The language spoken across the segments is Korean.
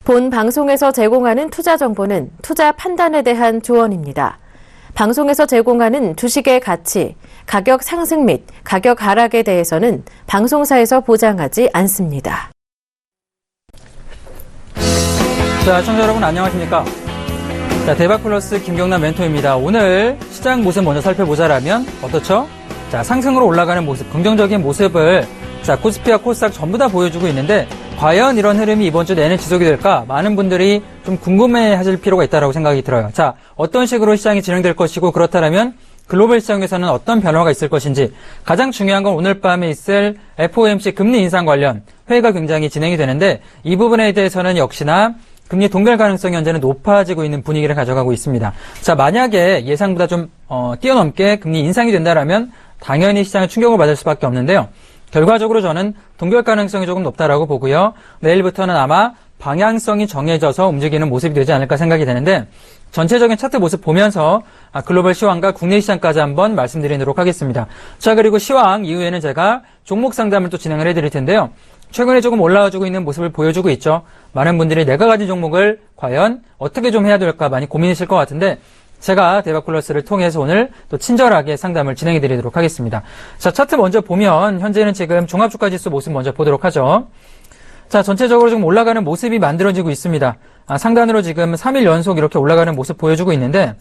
본 방송에서 제공하는 투자 정보는 투자 판단에 대한 조언입니다. 방송에서 제공하는 주식의 가치, 가격 상승 및 가격 하락에 대해서는 방송사에서 보장하지 않습니다. 자, 시청자 여러분 안녕하십니까? 자, 대박플러스 김경남 멘토입니다. 오늘 시장 모습 먼저 살펴보자라면 어떻죠? 자, 상승으로 올라가는 모습, 긍정적인 모습을 자, 코스피와 코스닥 전부 다 보여주고 있는데 과연 이런 흐름이 이번 주 내내 지속이 될까? 많은 분들이 좀 궁금해 하실 필요가 있다고 생각이 들어요. 자, 어떤 식으로 시장이 진행될 것이고 그렇다면 글로벌 시장에서는 어떤 변화가 있을 것인지 가장 중요한 건 오늘 밤에 있을 FOMC 금리 인상 관련 회의가 굉장히 진행이 되는데 이 부분에 대해서는 역시나 금리 동결 가능성이 현재는 높아지고 있는 분위기를 가져가고 있습니다. 자, 만약에 예상보다 좀 뛰어넘게 금리 인상이 된다라면 당연히 시장에 충격을 받을 수밖에 없는데요. 결과적으로 저는 동결 가능성이 조금 높다라고 보고요. 내일부터는 아마 방향성이 정해져서 움직이는 모습이 되지 않을까 생각이 되는데 전체적인 차트 모습 보면서 글로벌 시황과 국내 시장까지 한번 말씀드리도록 하겠습니다. 자, 그리고 시황 이후에는 제가 종목 상담을 또 진행을 해드릴 텐데요. 최근에 조금 올라와주고 있는 모습을 보여주고 있죠. 많은 분들이 내가 가진 종목을 과연 어떻게 좀 해야 될까 많이 고민이실 것 같은데 제가 대박플러스를 통해서 오늘 또 친절하게 상담을 진행해 드리도록 하겠습니다. 자, 차트 먼저 보면 현재는 지금 종합주가지수 모습 먼저 보도록 하죠. 자, 전체적으로 지금 올라가는 모습이 만들어지고 있습니다. 상단으로 지금 3일 연속 이렇게 올라가는 모습 보여주고 있는데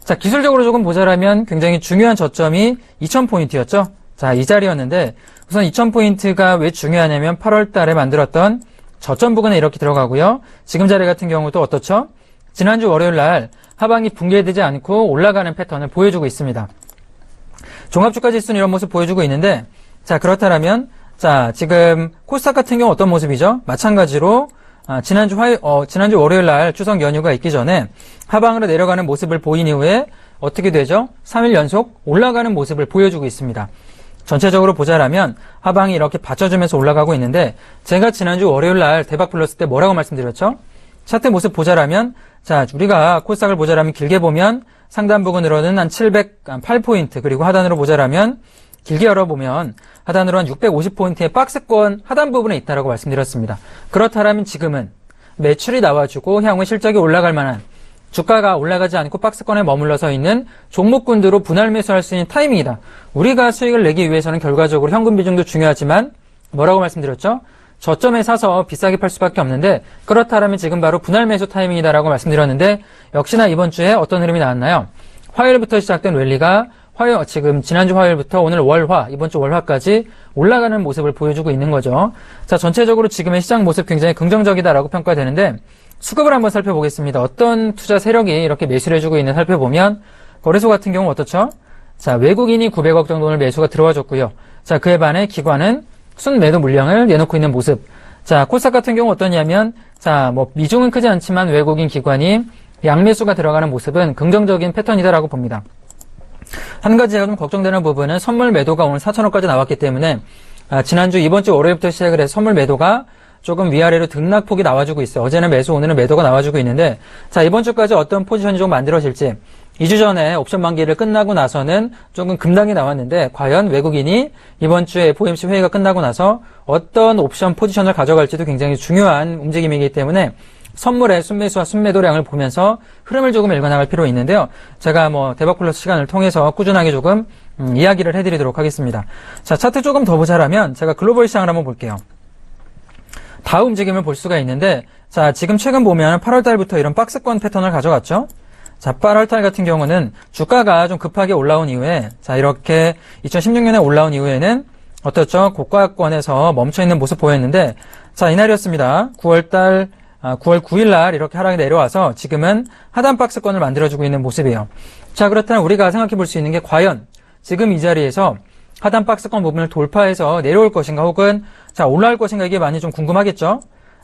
자, 기술적으로 조금 보자라면 굉장히 중요한 저점이 2000포인트였죠. 자, 이 자리였는데 우선 2000포인트가 왜 중요하냐면 8월 달에 만들었던 저점 부근에 이렇게 들어가고요. 지금 자리 같은 경우도 어떻죠? 지난주 월요일 날 하방이 붕괴되지 않고 올라가는 패턴을 보여주고 있습니다. 종합주가 지수는 이런 모습 보여주고 있는데 자, 그렇다면 자, 지금 코스닥 같은 경우 어떤 모습이죠? 마찬가지로 지난주 월요일 날 추석 연휴가 있기 전에 하방으로 내려가는 모습을 보인 이후에 어떻게 되죠? 3일 연속 올라가는 모습을 보여주고 있습니다. 전체적으로 보자라면 하방이 이렇게 받쳐주면서 올라가고 있는데 제가 지난주 월요일 날 대박플러스 때 뭐라고 말씀드렸죠? 차트 모습 보자라면 자, 우리가 코스닥을 보자라면 길게 보면 상단 부근으로는 한 708포인트 그리고 하단으로 보자라면 길게 열어보면 하단으로 한 650포인트의 박스권 하단 부분에 있다라고 말씀드렸습니다. 그렇다면 지금은 매출이 나와주고 향후 실적이 올라갈 만한 주가가 올라가지 않고 박스권에 머물러서 있는 종목군으로 분할 매수할 수 있는 타이밍이다. 우리가 수익을 내기 위해서는 결과적으로 현금 비중도 중요하지만 뭐라고 말씀드렸죠? 저점에 사서 비싸게 팔 수밖에 없는데 그렇다면 지금 바로 분할 매수 타이밍이다라고 말씀드렸는데 역시나 이번 주에 어떤 흐름이 나왔나요? 화요일부터 시작된 랠리가 지금 지난주 화요일부터 오늘 월화, 이번 주 월화까지 올라가는 모습을 보여주고 있는 거죠. 자, 전체적으로 지금의 시장 모습 굉장히 긍정적이다라고 평가되는데 수급을 한번 살펴보겠습니다. 어떤 투자 세력이 이렇게 매수를 해주고 있는 살펴보면 거래소 같은 경우 어떻죠? 자, 외국인이 900억 정도의 매수가 들어와줬고요. 자, 그에 반해 기관은 순매도 물량을 내놓고 있는 모습. 자, 코스닥 같은 경우 어떠냐면 자, 미중은 크지 않지만 외국인 기관이 양매수가 들어가는 모습은 긍정적인 패턴이다라고 봅니다. 한 가지 제가 좀 걱정되는 부분은 선물 매도가 오늘 4천억까지 나왔기 때문에 지난주 이번 주 월요일부터 시작을 해서 선물 매도가 조금 위아래로 등락폭이 나와주고 있어요. 어제는 매수, 오늘은 매도가 나와주고 있는데 자, 이번 주까지 어떤 포지션이 좀 만들어질지 2주 전에 옵션 만기를 끝나고 나서는 조금 급락이 나왔는데 과연 외국인이 이번 주에 FOMC 회의가 끝나고 나서 어떤 옵션 포지션을 가져갈지도 굉장히 중요한 움직임이기 때문에 선물의 순매수와 순매도량을 보면서 흐름을 조금 읽어나갈 필요가 있는데요. 제가 대박플러스 시간을 통해서 꾸준하게 조금 이야기를 해드리도록 하겠습니다. 자, 차트 조금 더 보자라면 제가 글로벌 시장을 한번 볼게요. 다음 움직임을 볼 수가 있는데 자, 지금 최근 보면 8월 달부터 이런 박스권 패턴을 가져갔죠. 자, 8월 달 같은 경우는 주가가 좀 급하게 올라온 이후에 자, 이렇게 2016년에 올라온 이후에는 어떻죠? 고가권에서 멈춰있는 모습 보였는데 자, 이날이었습니다. 9월 9일 날 이렇게 하락이 내려와서 지금은 하단 박스권을 만들어주고 있는 모습이에요. 자, 그렇다면 우리가 생각해 볼 수 있는 게 과연 지금 이 자리에서 하단 박스권 부분을 돌파해서 내려올 것인가 혹은 자, 올라올 것인가 이게 많이 좀 궁금하겠죠?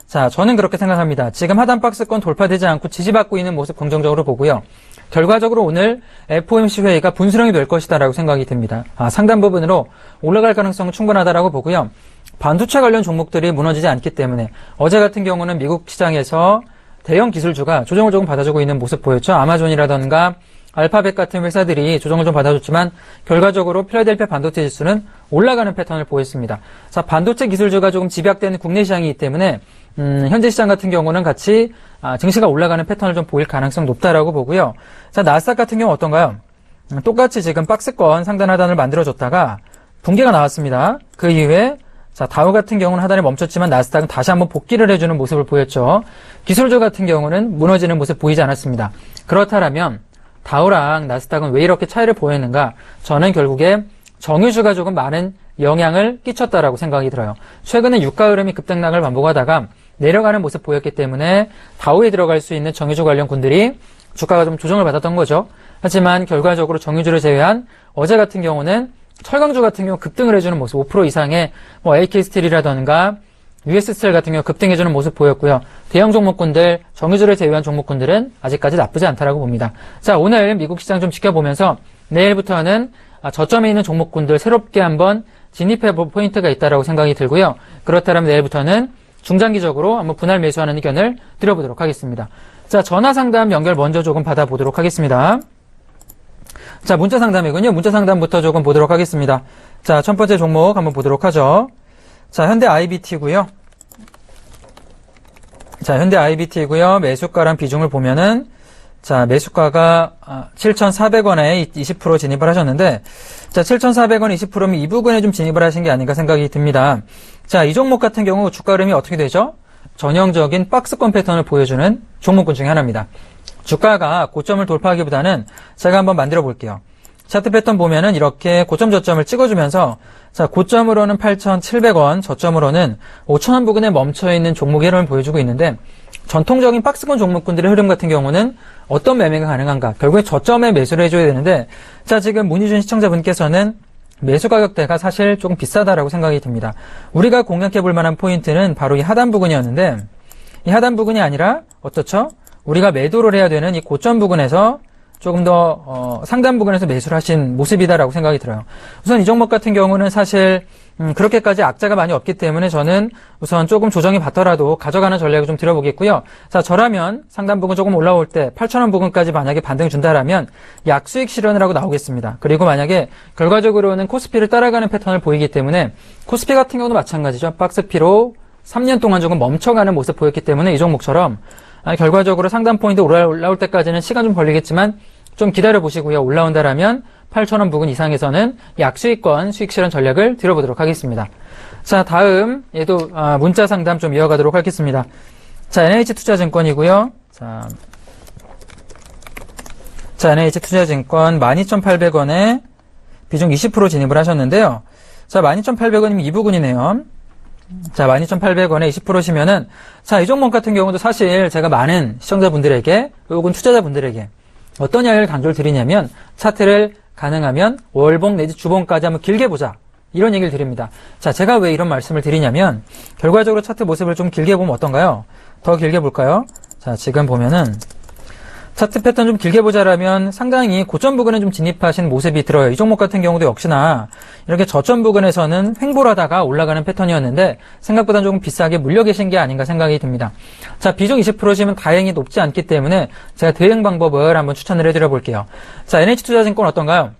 자, 저는 그렇게 생각합니다. 지금 하단 박스권 돌파되지 않고 지지받고 있는 모습 긍정적으로 보고요. 결과적으로 오늘 FOMC 회의가 분수령이 될 것이다라고 생각이 듭니다. 상단 부분으로 올라갈 가능성은 충분하다라고 보고요. 반도체 관련 종목들이 무너지지 않기 때문에 어제 같은 경우는 미국 시장에서 대형 기술주가 조정을 조금 받아주고 있는 모습 보였죠. 아마존이라던가 알파벳 같은 회사들이 조정을 좀 받아줬지만 결과적으로 필라델피아 반도체 지수는 올라가는 패턴을 보였습니다. 자, 반도체 기술주가 조금 집약되는 국내 시장이기 때문에 현재 시장 같은 경우는 같이 증시가 올라가는 패턴을 좀 보일 가능성 높다라고 보고요. 자, 나스닥 같은 경우 어떤가요? 똑같이 지금 박스권 상단 하단을 만들어줬다가 붕괴가 나왔습니다. 그 이후에 자, 다우 같은 경우는 하단에 멈췄지만 나스닥은 다시 한번 복귀를 해주는 모습을 보였죠. 기술주 같은 경우는 무너지는 모습 보이지 않았습니다. 그렇다면 다우랑 나스닥은 왜 이렇게 차이를 보였는가? 저는 결국에 정유주가 조금 많은 영향을 끼쳤다라고 생각이 들어요. 최근에 유가 흐름이 급등락을 반복하다가 내려가는 모습 보였기 때문에 다우에 들어갈 수 있는 정유주 관련 군들이 주가가 좀 조정을 받았던 거죠. 하지만 결과적으로 정유주를 제외한 어제 같은 경우는 철강주 같은 경우 급등을 해주는 모습, 5% 이상의 AK스틸이라던가 US스틸 같은 경우 급등해주는 모습 보였고요. 대형 종목군들, 정유주를 제외한 종목군들은 아직까지 나쁘지 않다라고 봅니다. 자, 오늘 미국 시장 좀 지켜보면서 내일부터는 저점에 있는 종목군들 새롭게 한번 진입해볼 포인트가 있다라고 생각이 들고요. 그렇다면 내일부터는 중장기적으로 한번 분할 매수하는 의견을 드려보도록 하겠습니다. 자, 전화 상담 연결 먼저 조금 받아보도록 하겠습니다. 자, 문자 상담이군요. 문자 상담부터 조금 보도록 하겠습니다. 자, 첫 번째 종목 한번 보도록 하죠. 자, 현대 IBT고요. 자, 현대 IBT고요. 매수가랑 비중을 보면은 자, 매수가가 7,400원에 20% 진입을 하셨는데 자, 7,400원 20%면 이 부분에 좀 진입을 하신 게 아닌가 생각이 듭니다. 자, 이 종목 같은 경우 주가 흐름이 어떻게 되죠? 전형적인 박스권 패턴을 보여주는 종목군 중에 하나입니다. 주가가 고점을 돌파하기보다는 제가 한번 만들어 볼게요. 차트 패턴 보면은 이렇게 고점 저점을 찍어주면서 자, 고점으로는 8,700원, 저점으로는 5,000원 부근에 멈춰있는 종목의 흐름을 보여주고 있는데 전통적인 박스권 종목군들의 흐름 같은 경우는 어떤 매매가 가능한가? 결국에 저점에 매수를 해줘야 되는데 자, 지금 문의 주신 시청자분께서는 매수 가격대가 사실 조금 비싸다라고 생각이 듭니다. 우리가 공략해 볼 만한 포인트는 바로 이 하단 부근이었는데 이 하단 부근이 아니라 어떻죠? 우리가 매도를 해야 되는 이 고점 부근에서 조금 더 상단 부근에서 매수를 하신 모습이다라고 생각이 들어요. 우선 이 종목 같은 경우는 사실 그렇게까지 악재가 많이 없기 때문에 저는 우선 조금 조정이 받더라도 가져가는 전략을 좀 들어보겠고요. 자, 저라면 상단 부근 조금 올라올 때 8,000원 부근까지 만약에 반등 준다라면 약수익 실현을 하고 나오겠습니다. 그리고 만약에 결과적으로는 코스피를 따라가는 패턴을 보이기 때문에 코스피 같은 경우도 마찬가지죠. 박스피로 3년 동안 조금 멈춰가는 모습 보였기 때문에 이 종목처럼 결과적으로 상단 포인트 올라올 때까지는 시간 좀 걸리겠지만 좀 기다려 보시고요. 올라온다라면 8,000원 부근 이상에서는 약수익권 수익 실현 전략을 들어보도록 하겠습니다. 자, 다음 얘도 문자 상담 좀 이어가도록 하겠습니다. 자, NH투자증권이고요. 자, NH투자증권 12,800원에 비중 20% 진입을 하셨는데요. 자, 12,800원이면 이 부분이네요. 자, 12,800원에 20%시면은, 자, 이 종목 같은 경우도 사실 제가 많은 시청자분들에게, 혹은 투자자분들에게 어떤 이야기를 강조를 드리냐면, 차트를 가능하면 월봉 내지 주봉까지 한번 길게 보자. 이런 얘기를 드립니다. 자, 제가 왜 이런 말씀을 드리냐면, 결과적으로 차트 모습을 좀 길게 보면 어떤가요? 더 길게 볼까요? 자, 지금 보면은, 차트 패턴 좀 길게 보자라면 상당히 고점 부근에 좀 진입하신 모습이 들어요. 이 종목 같은 경우도 역시나 이렇게 저점 부근에서는 횡보를 하다가 올라가는 패턴이었는데 생각보다 조금 비싸게 물려 계신 게 아닌가 생각이 듭니다. 자, 비중 20%시면 다행히 높지 않기 때문에 제가 대응 방법을 한번 추천을 해드려 볼게요. 자, NH투자증권 어떤가요?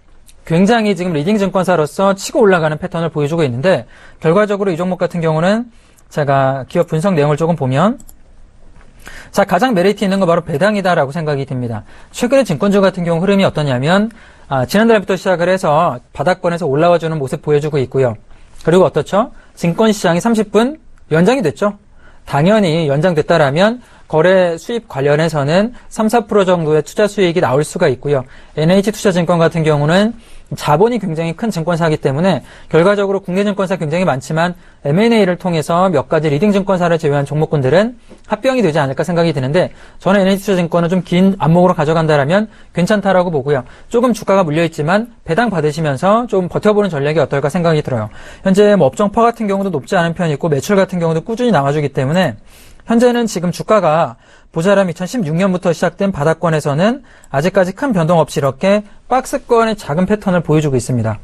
굉장히 지금 리딩 증권사로서 치고 올라가는 패턴을 보여주고 있는데 결과적으로 이 종목 같은 경우는 제가 기업 분석 내용을 조금 보면 자, 가장 메리트 있는 거 바로 배당이다라고 생각이 듭니다. 최근에 증권주 같은 경우 흐름이 어떠냐면 지난달부터 시작을 해서 바닥권에서 올라와주는 모습 보여주고 있고요. 그리고 어떻죠? 증권시장이 30분 연장이 됐죠. 당연히 연장됐다라면 거래 수입 관련해서는 3, 4% 정도의 투자 수익이 나올 수가 있고요. NH투자증권 같은 경우는 자본이 굉장히 큰 증권사이기 때문에 결과적으로 국내 증권사 굉장히 많지만 M&A를 통해서 몇 가지 리딩 증권사를 제외한 종목군들은 합병이 되지 않을까 생각이 드는데 저는 NH투자증권은 좀 긴 안목으로 가져간다라면 괜찮다라고 보고요. 조금 주가가 물려있지만 배당 받으시면서 좀 버텨보는 전략이 어떨까 생각이 들어요. 현재 뭐 업종파 같은 경우도 높지 않은 편이고 매출 같은 경우도 꾸준히 나와주기 때문에 현재는 지금 주가가 모자람 2016년부터 시작된 바닥권에서는 아직까지 큰 변동 없이 이렇게 박스권의 작은 패턴을 보여주고 있습니다.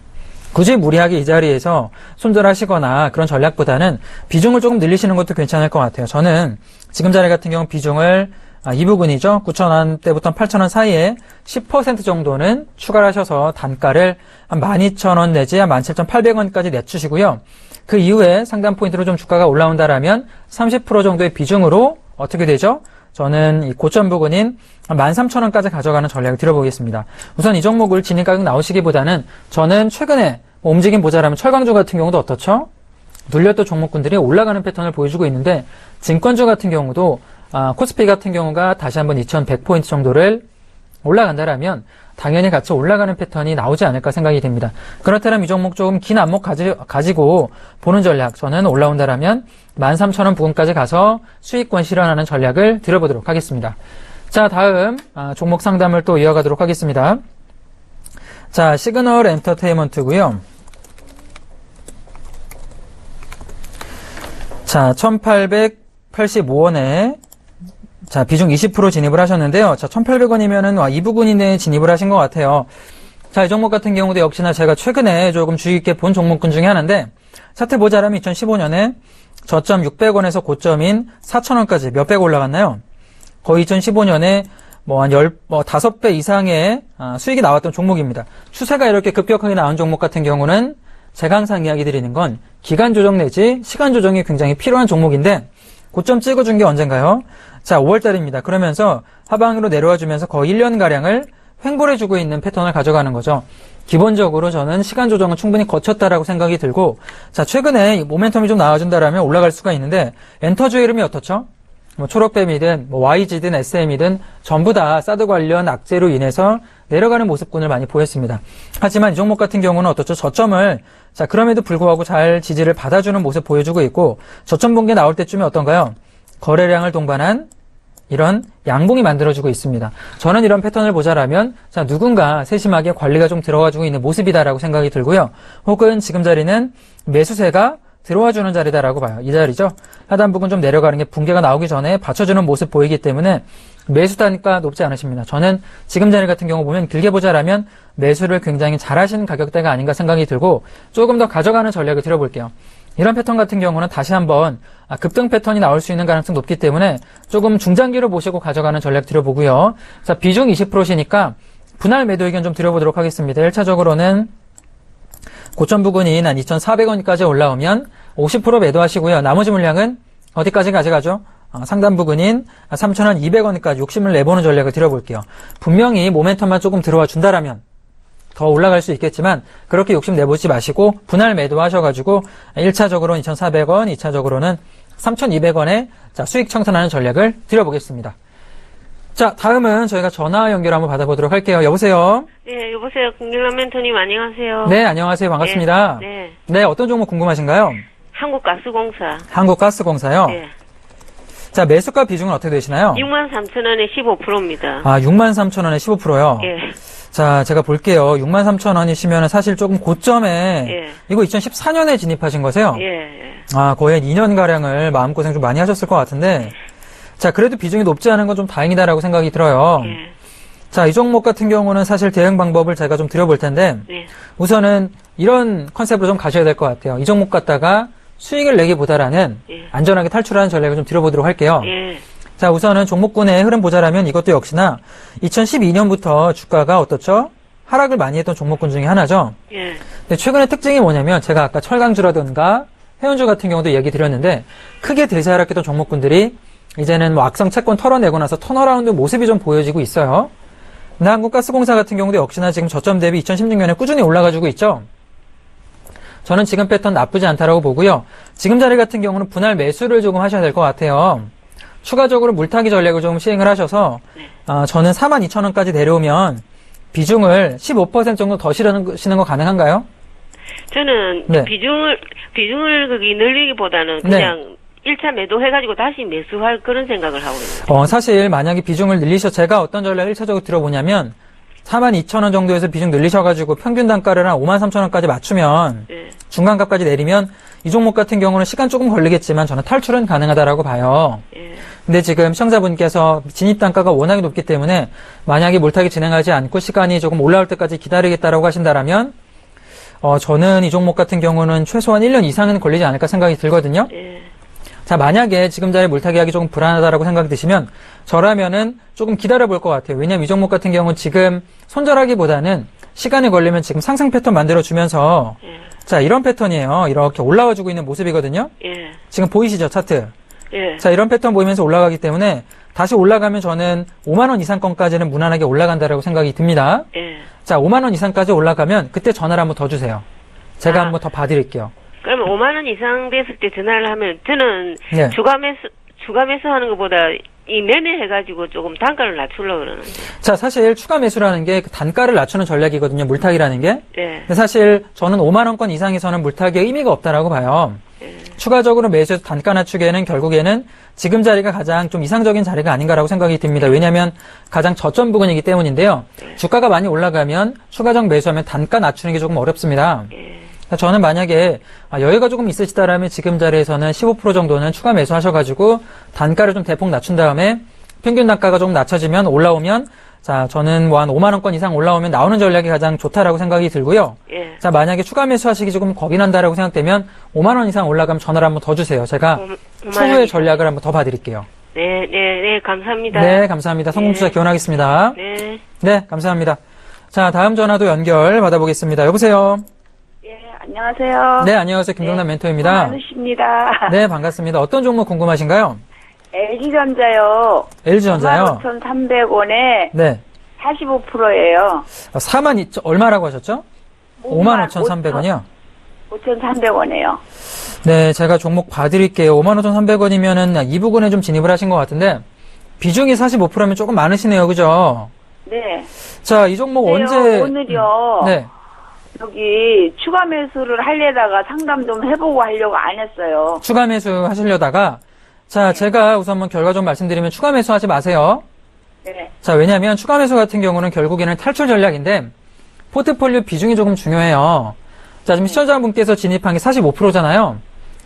굳이 무리하게 이 자리에서 손절하시거나 그런 전략보다는 비중을 조금 늘리시는 것도 괜찮을 것 같아요. 저는 지금 자리 같은 경우 비중을 이 부분이죠. 9,000원대부터 8,000원 사이에 10% 정도는 추가를 하셔서 단가를 한 12,000원 내지 한 17,800원까지 내주시고요. 그 이후에 상단 포인트로 좀 주가가 올라온다라면 30% 정도의 비중으로 어떻게 되죠? 저는 이 고점 부근인 13,000원까지 가져가는 전략을 들어보겠습니다. 우선 이 종목을 진입 가격 나오시기보다는 저는 최근에 움직임 보자라면 철강주 같은 경우도 어떻죠? 눌렸던 종목군들이 올라가는 패턴을 보여주고 있는데 증권주 같은 경우도 코스피 같은 경우가 다시 한번 2,100포인트 정도를 올라간다라면 당연히 같이 올라가는 패턴이 나오지 않을까 생각이 됩니다. 그렇다면 이 종목 조금 긴 안목 가지고 보는 전략, 저는 올라온다라면 13,000원 부근까지 가서 수익권 실현하는 전략을 들어보도록 하겠습니다. 자, 다음 종목 상담을 또 이어가도록 하겠습니다. 자, 시그널 엔터테인먼트고요. 자, 1,885원에 자, 비중 20% 진입을 하셨는데요. 자, 1,800원이면은 이 부분 이내에 진입을 하신 것 같아요. 자, 이 종목 같은 경우도 역시나 제가 최근에 조금 주의 깊게 본 종목군 중에 하나인데, 차트 보자라면 2015년에 저점 600원에서 고점인 4,000원까지 몇백 올라갔나요? 거의 2015년에 한 5배 이상의 수익이 나왔던 종목입니다. 추세가 이렇게 급격하게 나온 종목 같은 경우는 제가 항상 이야기 드리는 건 기간 조정 내지 시간 조정이 굉장히 필요한 종목인데, 고점 찍어준 게 언젠가요? 자, 5월달입니다. 그러면서 하방으로 내려와 주면서 거의 1년가량을 횡보해주고 있는 패턴을 가져가는 거죠. 기본적으로 저는 시간 조정은 충분히 거쳤다라고 생각이 들고, 자, 최근에 모멘텀이 좀 나와준다라면 올라갈 수가 있는데, 엔터주의 흐름이 어떻죠? 초록뱀이든 YG든 SM이든 전부 다 사드 관련 악재로 인해서 내려가는 모습군을 많이 보였습니다. 하지만 이 종목 같은 경우는 어떻죠? 저점을 자, 그럼에도 불구하고 잘 지지를 받아주는 모습 보여주고 있고, 저점 붕괴 나올 때쯤에 어떤가요? 거래량을 동반한 이런 양봉이 만들어주고 있습니다. 저는 이런 패턴을 보자라면 자, 누군가 세심하게 관리가 좀 들어와주고 있는 모습이다라고 생각이 들고요. 혹은 지금 자리는 매수세가 들어와주는 자리다라고 봐요. 이 자리죠. 하단 부분 좀 내려가는 게 붕괴가 나오기 전에 받쳐주는 모습 보이기 때문에 매수 단가 높지 않으십니다. 저는 지금 자리 같은 경우 보면 길게 보자라면 매수를 굉장히 잘하신 가격대가 아닌가 생각이 들고 조금 더 가져가는 전략을 들어볼게요. 이런 패턴 같은 경우는 다시 한번 급등 패턴이 나올 수 있는 가능성이 높기 때문에 조금 중장기로 보시고 가져가는 전략 들어보고요. 자, 비중 20%시니까 분할 매도 의견 좀 드려보도록 하겠습니다. 1차적으로는 고점 부근인 한 2,400원까지 올라오면 50% 매도하시고요. 나머지 물량은 어디까지 가져가죠? 상단 부근인 3,200원까지 욕심을 내보는 전략을 들어볼게요. 분명히 모멘텀만 조금 들어와 준다라면 더 올라갈 수 있겠지만 그렇게 욕심 내보지 마시고 분할 매도하셔가지고 1차적으로는 2,400원, 2차적으로는 3,200원에 자, 수익 청산하는 전략을 드려보겠습니다. 자, 다음은 저희가 전화 연결 한번 받아보도록 할게요. 여보세요? 네, 여보세요. 김경남 멘토님 안녕하세요. 네, 안녕하세요. 반갑습니다. 네. 네, 어떤 종목 궁금하신가요? 한국가스공사. 한국가스공사요? 네. 자, 매수가 비중은 어떻게 되시나요? 63,000원에 15%입니다. 63,000원에 15%요? 예. 자, 제가 볼게요. 63,000원이시면 사실 조금 고점에 예. 이거 2014년에 진입하신 거세요? 예. 거의 2년가량을 마음고생 좀 많이 하셨을 것 같은데 자, 그래도 비중이 높지 않은 건 좀 다행이다라고 생각이 들어요. 예. 자, 이 종목 같은 경우는 사실 대응 방법을 제가 좀 드려볼 텐데 예. 우선은 이런 컨셉으로 좀 가셔야 될 것 같아요. 이 종목 갖다가 수익을 내기보다는 예. 안전하게 탈출하는 전략을 좀 드려보도록 할게요. 예. 자, 우선은 종목군의 흐름 보자라면 이것도 역시나 2012년부터 주가가 어떻죠? 하락을 많이 했던 종목군 중에 하나죠. 예. 근데 최근의 특징이 뭐냐면 제가 아까 철강주라든가 해운주 같은 경우도 얘기 드렸는데 크게 대세하락했던 종목군들이 이제는 악성 채권 털어내고 나서 턴어라운드 모습이 좀 보여지고 있어요. 근데 한국가스공사 같은 경우도 역시나 지금 저점 대비 2016년에 꾸준히 올라가지고 있죠. 저는 지금 패턴 나쁘지 않다라고 보고요. 지금 자리 같은 경우는 분할 매수를 조금 하셔야 될 것 같아요. 추가적으로 물타기 전략을 좀 시행을 하셔서 저는 42,000원까지 내려오면 비중을 15% 정도 더 실으시는 거 가능한가요? 저는 네. 비중을 거기 늘리기보다는 그냥 1차 매도해가지고 다시 매수할 그런 생각을 하고 있습니다. 사실 만약에 비중을 제가 어떤 전략을 1차적으로 들어보냐면 42,000원 정도에서 비중 늘리셔가지고 평균 단가를 한 53,000원까지 맞추면 예. 중간값까지 내리면 이 종목 같은 경우는 시간 조금 걸리겠지만 저는 탈출은 가능하다라고 봐요. 예. 근데 지금 시청자분께서 진입 단가가 워낙에 높기 때문에 만약에 물타기 진행하지 않고 시간이 조금 올라올 때까지 기다리겠다라고 하신다라면 저는 이 종목 같은 경우는 최소한 1년 이상은 걸리지 않을까 생각이 들거든요. 예. 자, 만약에 지금 자리 물타기 하기 조금 불안하다라고 생각이 드시면 저라면은 조금 기다려 볼 것 같아요. 왜냐면 이 종목 같은 경우는 지금 손절하기보다는 시간이 걸리면 지금 상승 패턴 만들어 주면서 예. 자, 이런 패턴이에요. 이렇게 올라와 주고 있는 모습이거든요. 예. 지금 보이시죠, 차트? 예. 자, 이런 패턴 보이면서 올라가기 때문에 다시 올라가면 저는 5만 원 이상권까지는 무난하게 올라간다라고 생각이 듭니다. 예. 자, 5만 원 이상까지 올라가면 그때 전화를 한번 더 주세요. 제가 아. 한번 더 봐드릴게요. 그러면 5만 원 이상 됐을 때 전화를 하면 저는 네. 주가 매수 하는 것보다 이 매매해가지고 조금 단가를 낮추려고 그러는데. 자, 사실 추가 매수라는 게 그 단가를 낮추는 전략이거든요. 물타기라는 게. 예. 근데 사실 저는 5만 원권 이상에서는 물타기에 의미가 없다라고 봐요. 예. 추가적으로 매수해서 단가 낮추기에는 결국에는 지금 자리가 가장 좀 이상적인 자리가 아닌가라고 생각이 듭니다. 왜냐하면 가장 저점 부근이기 때문인데요. 주가가 많이 올라가면 추가적 매수하면 단가 낮추는 게 조금 어렵습니다. 예. 저는 만약에 여유가 조금 있으시다라면 지금 자리에서는 15% 정도는 추가 매수하셔가지고 단가를 좀 대폭 낮춘 다음에 평균 단가가 조금 낮춰지면 올라오면 자, 저는 뭐 한 5만 원권 이상 올라오면 나오는 전략이 가장 좋다라고 생각이 들고요. 예. 자, 만약에 추가 매수하시기 조금 겁이 난다라고 생각되면 5만 원 이상 올라가면 전화를 한번 더 주세요. 제가 5만 추후의 원 전략을 한번 더 봐드릴게요. 네, 네, 네, 감사합니다. 네, 감사합니다. 성공 투자 네. 기원하겠습니다. 네. 네, 감사합니다. 자, 다음 전화도 연결 받아보겠습니다. 여보세요? 예, 안녕하세요. 네, 안녕하세요. 김동남 멘토입니다. 많으십니다. 네, 반갑습니다. 어떤 종목 궁금하신가요? LG전자요. LG전자요? 55,300원에 네. 45%예요. 4만 얼마라고 하셨죠? 55,300원이요? 5,300원이에요. 네, 제가 종목 봐드릴게요. 55,300원이면은 이 부분에 좀 진입을 하신 것 같은데 비중이 45%면 조금 많으시네요. 그죠? 네. 자, 이 종목 근데요, 언제 오늘요. 네. 여기 추가 매수를 하려다가 상담 좀 해보고 하려고 안 했어요. 추가 매수 하시려다가 자, 제가 우선 한번 결과 좀 말씀드리면 추가 매수 하지 마세요. 네. 자, 왜냐하면 추가 매수 같은 경우는 결국에는 탈출 전략인데 포트폴리오 비중이 조금 중요해요. 자, 지금 시청자분께서 진입한 게 45%잖아요.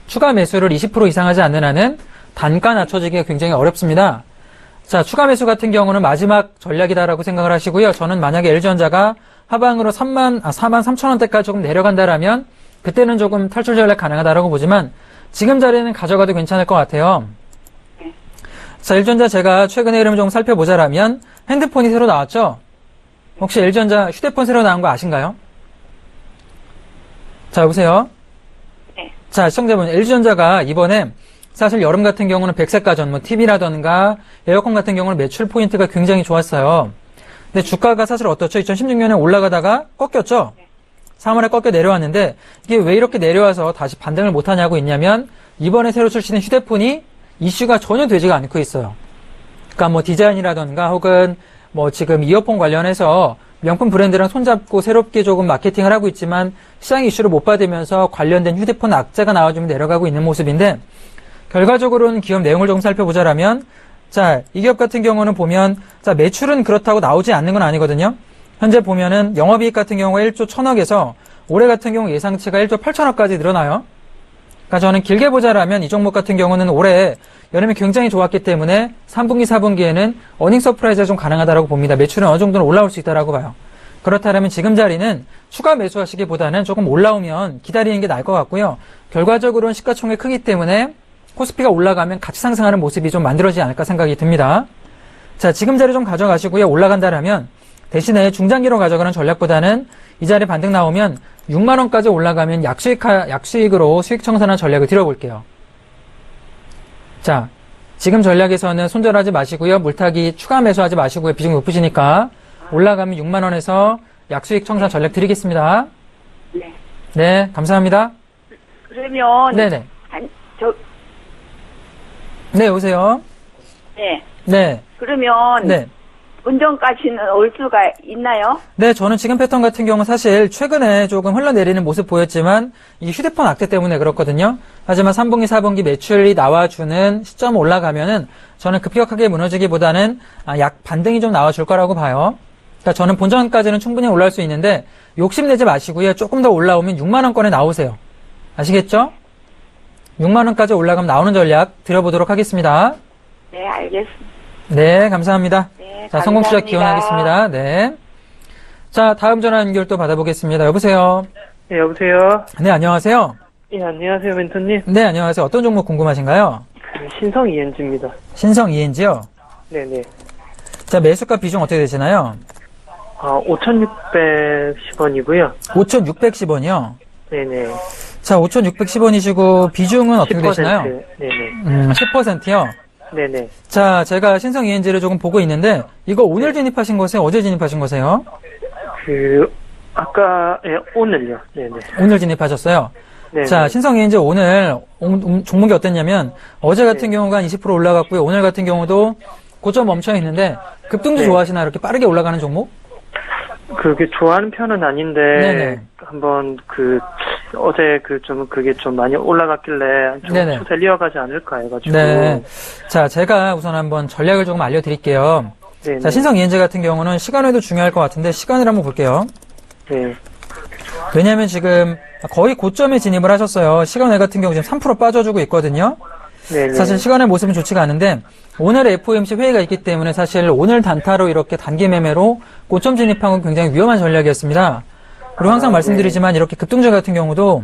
추가 매수를 20% 이상 하지 않는 한은 단가 낮춰지기가 굉장히 어렵습니다. 자, 추가 매수 같은 경우는 마지막 전략이다라고 생각을 하시고요. 저는 만약에 LG전자가 하방으로 4만 3천 원대까지 조금 내려간다라면 그때는 조금 탈출 전략 가능하다라고 보지만 지금 자리는 가져가도 괜찮을 것 같아요. 자, LG전자 제가 최근에 흐름을 좀 살펴보자라면 핸드폰이 새로 나왔죠? 혹시 LG전자 휴대폰 새로 나온 거 아신가요? 자, 여보세요? 네. 자, 시청자분, LG전자가 이번에 사실 여름 같은 경우는 백색가전, 뭐 TV라던가 에어컨 같은 경우는 매출 포인트가 굉장히 좋았어요. 근데 주가가 사실 어떻죠? 2016년에 올라가다가 꺾였죠? 3월에 꺾여 내려왔는데 이게 왜 이렇게 내려와서 다시 반등을 못하냐고 있냐면 이번에 새로 출시된 휴대폰이 이슈가 전혀 되지가 않고 있어요. 그러니까 뭐 디자인이라던가 혹은 뭐 지금 이어폰 관련해서 명품 브랜드랑 손잡고 새롭게 조금 마케팅을 하고 있지만 시장 이슈를 못 받으면서 관련된 휴대폰 악재가 나와주면 내려가고 있는 모습인데 결과적으로는 기업 내용을 조금 살펴보자라면 자, 이 기업 같은 경우는 보면 자, 매출은 그렇다고 나오지 않는 건 아니거든요. 현재 보면은 영업이익 같은 경우가 1조 1,000억에서 올해 같은 경우 예상치가 1조 8천억까지 늘어나요. 그러니까 저는 길게 보자라면 이 종목 같은 경우는 올해 여름에 굉장히 좋았기 때문에 3분기, 4분기에는 어닝 서프라이즈가 좀 가능하다고 봅니다. 매출은 어느 정도는 올라올 수 있다고 봐요. 그렇다면 지금 자리는 추가 매수하시기보다는 조금 올라오면 기다리는 게 나을 것 같고요. 결과적으로는 시가총액 크기 때문에 코스피가 올라가면 같이 상승하는 모습이 좀 만들어지지 않을까 생각이 듭니다. 자, 지금 자리 좀 가져가시고요. 올라간다라면 대신에 중장기로 가져가는 전략보다는 이 자리 반등 나오면 6만 원까지 올라가면 약수익으로 수익 청산하는 전략을 들어볼게요. 자, 지금 전략에서는 손절하지 마시고요. 물타기 추가 매수하지 마시고요. 비중이 높으시니까 올라가면 6만 원에서 약수익 청산 전략 드리겠습니다. 네. 네, 감사합니다. 그러면 네네. 저 네, 오세요. 네. 네. 그러면 네. 본전까지는 올 수가 있나요? 네, 저는 지금 패턴 같은 경우는 사실 최근에 조금 흘러내리는 모습 보였지만 이 휴대폰 악재 때문에 그렇거든요. 하지만 3분기, 4분기 매출이 나와주는 시점 올라가면은 저는 급격하게 무너지기보다는 약 반등이 좀 나와줄 거라고 봐요. 그러니까 저는 본전까지는 충분히 올라올 수 있는데 욕심내지 마시고요. 조금 더 올라오면 6만 원권에 나오세요. 아시겠죠? 6만 원까지 올라가면 나오는 전략 들어보도록 하겠습니다. 네, 알겠습니다. 네, 감사합니다. 네, 자, 성공 투자 감사합니다. 기원하겠습니다. 네. 자, 다음 전화 연결 또 받아보겠습니다. 여보세요? 네, 여보세요? 네, 안녕하세요. 예, 안녕하세요, 멘토님. 네, 안녕하세요. 어떤 종목 궁금하신가요? 신성 ENG입니다. 신성 ENG요? 네네. 자, 매수가 비중 어떻게 되시나요? 5,610원이고요. 5,610원이요? 네네. 자, 5,610원이시고, 비중은 어떻게 10%. 되시나요? 네네. 10%요? 네네. 자, 제가 신성 ENG를 조금 보고 있는데, 이거 오늘 진입하신 거세요? 어제 진입하신 거세요? 오늘요. 네네. 오늘 진입하셨어요? 네네. 자, 신성 ENG 오늘 종목이 어땠냐면, 어제 같은 네. 경우가 한 20% 올라갔고요. 오늘 같은 경우도 고점 멈춰 있는데, 급등주 네. 좋아하시나요? 이렇게 빠르게 올라가는 종목? 그게 좋아하는 편은 아닌데, 네네. 한번 어제 그게 좀 많이 올라갔길래, 좀 네네. 추세 이어가지 않을까 해가지고. 네. 자, 제가 우선 한번 전략을 조금 알려드릴게요. 네네. 자, 신성 ENG 같은 경우는 시간에도 중요할 것 같은데, 시간을 한번 볼게요. 네. 왜냐면 지금 거의 고점에 진입을 하셨어요. 시간외 같은 경우 지금 3% 빠져주고 있거든요. 네네. 사실 시간의 모습은 좋지가 않은데, 오늘 FOMC 회의가 있기 때문에 사실 오늘 단타로 이렇게 단기 매매로 고점 진입한 건 굉장히 위험한 전략이었습니다. 그리고 항상 말씀드리지만 이렇게 급등주 같은 경우도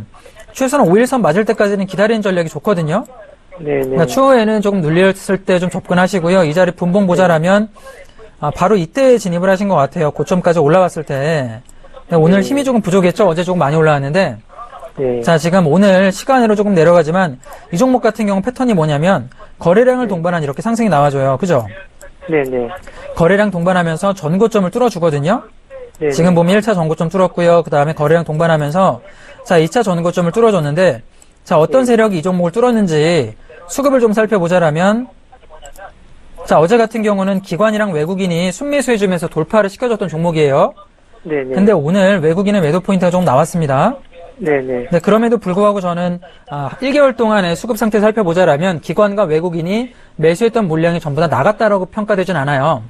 최소한 5일선 맞을 때까지는 기다리는 전략이 좋거든요. 네네. 그러니까 추후에는 조금 눌렸을 때 좀 접근하시고요. 이 자리 분봉 보자라면 바로 이때 진입을 하신 것 같아요. 고점까지 올라왔을 때. 오늘 힘이 조금 부족했죠. 어제 조금 많이 올라왔는데. 네. 자, 지금 오늘 시간으로 조금 내려가지만 이 종목 같은 경우 패턴이 뭐냐면 거래량을 동반한 이렇게 상승이 나와줘요. 그죠? 네네. 거래량 동반하면서 전고점을 뚫어주거든요. 네네. 지금 보면 1차 전고점 뚫었고요. 그 다음에 거래량 동반하면서 자, 2차 전고점을 뚫어줬는데 자, 어떤 세력이 이 종목을 뚫었는지 수급을 좀 살펴보자라면 자, 어제 같은 경우는 기관이랑 외국인이 순매수해주면서 돌파를 시켜줬던 종목이에요. 네네. 근데 오늘 외국인의 매도 포인트가 조금 나왔습니다. 네네. 네, 그럼에도 불구하고 저는 1개월 동안의 수급 상태 살펴보자라면 기관과 외국인이 매수했던 물량이 전부 다 나갔다라고 평가되진 않아요.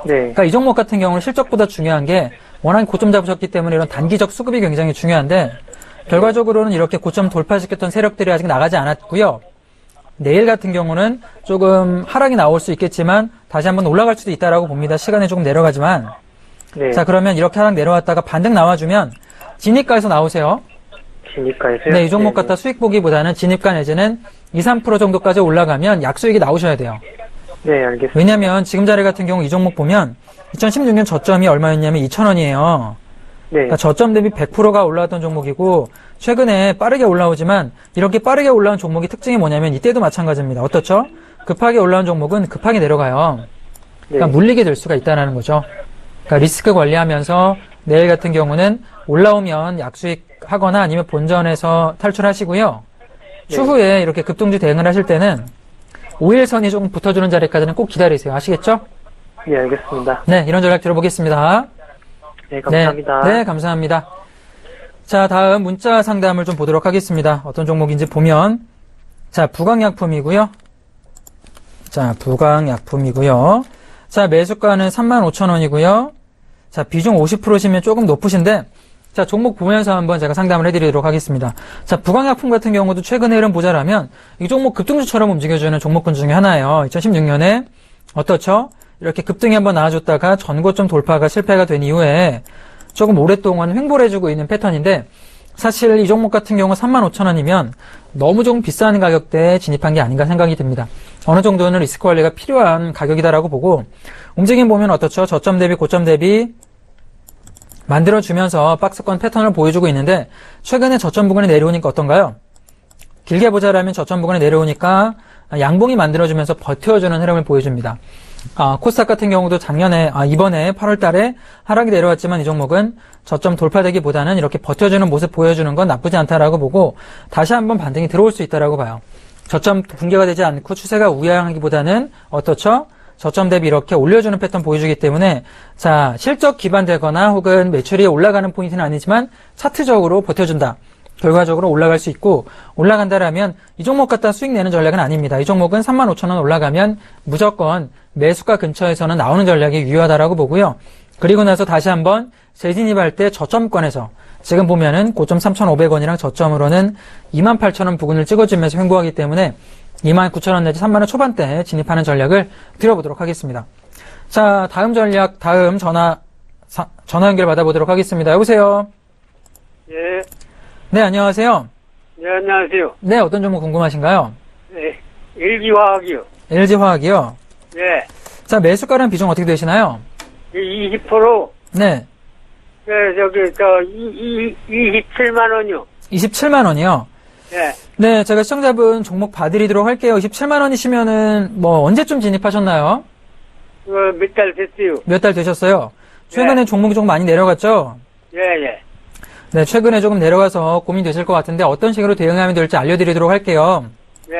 네. 그러니까 이 종목 같은 경우는 실적보다 중요한 게 워낙 고점 잡으셨기 때문에 이런 단기적 수급이 굉장히 중요한데 결과적으로는 이렇게 고점 돌파시켰던 세력들이 아직 나가지 않았고요. 내일 같은 경우는 조금 하락이 나올 수 있겠지만 다시 한번 올라갈 수도 있다라고 봅니다. 시간이 조금 내려가지만. 네. 자, 그러면 이렇게 하락 내려왔다가 반등 나와주면 진입가에서 나오세요. 진입가에서요? 네, 이 종목 네네. 갖다 수익 보기보다는 진입가 내지는 2, 3% 정도까지 올라가면 약수익이 나오셔야 돼요. 네, 알겠습니다. 왜냐면 지금 자리 같은 경우 이 종목 보면 2016년 저점이 얼마였냐면 2,000원이에요. 네. 그러니까 저점 대비 100%가 올라왔던 종목이고 최근에 빠르게 올라오지만 이렇게 빠르게 올라온 종목의 특징이 뭐냐면 이때도 마찬가지입니다. 어떻죠? 급하게 올라온 종목은 급하게 내려가요. 그러니까 네. 물리게 될 수가 있다는 거죠. 그러니까 리스크 관리하면서 내일 같은 경우는 올라오면 약수익 하거나 아니면 본전에서 탈출하시고요. 네. 추후에 이렇게 급등주 대응을 하실 때는 5일선이 조금 붙어주는 자리까지는 꼭 기다리세요. 아시겠죠? 예, 알겠습니다. 네, 이런 전략 들어보겠습니다. 네, 감사합니다. 네, 감사합니다. 자, 다음 문자 상담을 좀 보도록 하겠습니다. 어떤 종목인지 보면 자, 부강약품이고요. 자, 부강약품이고요. 자, 매수가는 35,000원이고요. 자, 비중 50%시면 조금 높으신데 자, 종목 보면서 한번 제가 상담을 해드리도록 하겠습니다. 자, 부강약품 같은 경우도 최근의 흐름 보자라면 이 종목 급등주처럼 움직여주는 종목군 중에 하나예요. 2016년에 어떻죠? 이렇게 급등이 한번 나와줬다가 전고점 돌파가 실패가 된 이후에 조금 오랫동안 횡보를 해주고 있는 패턴인데 사실 이 종목 같은 경우 35,000원이면 너무 좀 비싼 가격대에 진입한 게 아닌가 생각이 듭니다. 어느 정도는 리스크 관리가 필요한 가격이다라고 보고 움직임 보면 어떻죠? 저점 대비 고점 대비 만들어주면서 박스권 패턴을 보여주고 있는데 최근에 저점 부근에 내려오니까 어떤가요? 길게 보자라면 저점 부근에 내려오니까 양봉이 만들어주면서 버텨주는 흐름을 보여줍니다. 코스닥 같은 경우도 이번에 8월 달에 하락이 내려왔지만 이 종목은 저점 돌파되기보다는 이렇게 버텨주는 모습 보여주는 건 나쁘지 않다라고 보고 다시 한번 반등이 들어올 수 있다라고 봐요. 저점 붕괴가 되지 않고 추세가 우양하기보다는 어떻죠? 저점 대비 이렇게 올려주는 패턴 보여주기 때문에 자, 실적 기반되거나 혹은 매출이 올라가는 포인트는 아니지만 차트적으로 버텨준다. 결과적으로 올라갈 수 있고 올라간다라면 이 종목 갖다 수익 내는 전략은 아닙니다. 이 종목은 35,000원 올라가면 무조건 매수가 근처에서는 나오는 전략이 유효하다라고 보고요. 그리고 나서 다시 한번 재진입할 때 저점권에서 지금 보면은 고점 3,500원이랑 저점으로는 28,000원 부근을 찍어주면서 횡보하기 때문에 29,000원 내지 3만원 초반대에 진입하는 전략을 드려보도록 하겠습니다. 자, 다음 전략, 다음 전화 연결 받아보도록 하겠습니다. 여보세요? 예. 네, 안녕하세요. 네, 안녕하세요. 네, 어떤 종목 궁금하신가요? 네, LG화학이요. LG화학이요. 네, 자, 매수가랑 비중 어떻게 되시나요? 20%. 네, 네, 27만 원이요. 27만 원이요. 네, 네, 제가 시청자분 종목 봐드리도록 할게요. 27만 원이시면은 뭐 언제쯤 진입하셨나요? 몇 달 됐어요. 몇 달 되셨어요? 최근에 네. 종목이 좀 많이 내려갔죠? 예, 예. 네, 최근에 조금 내려가서 고민되실 것 같은데 어떤 식으로 대응하면 될지 알려드리도록 할게요. 네,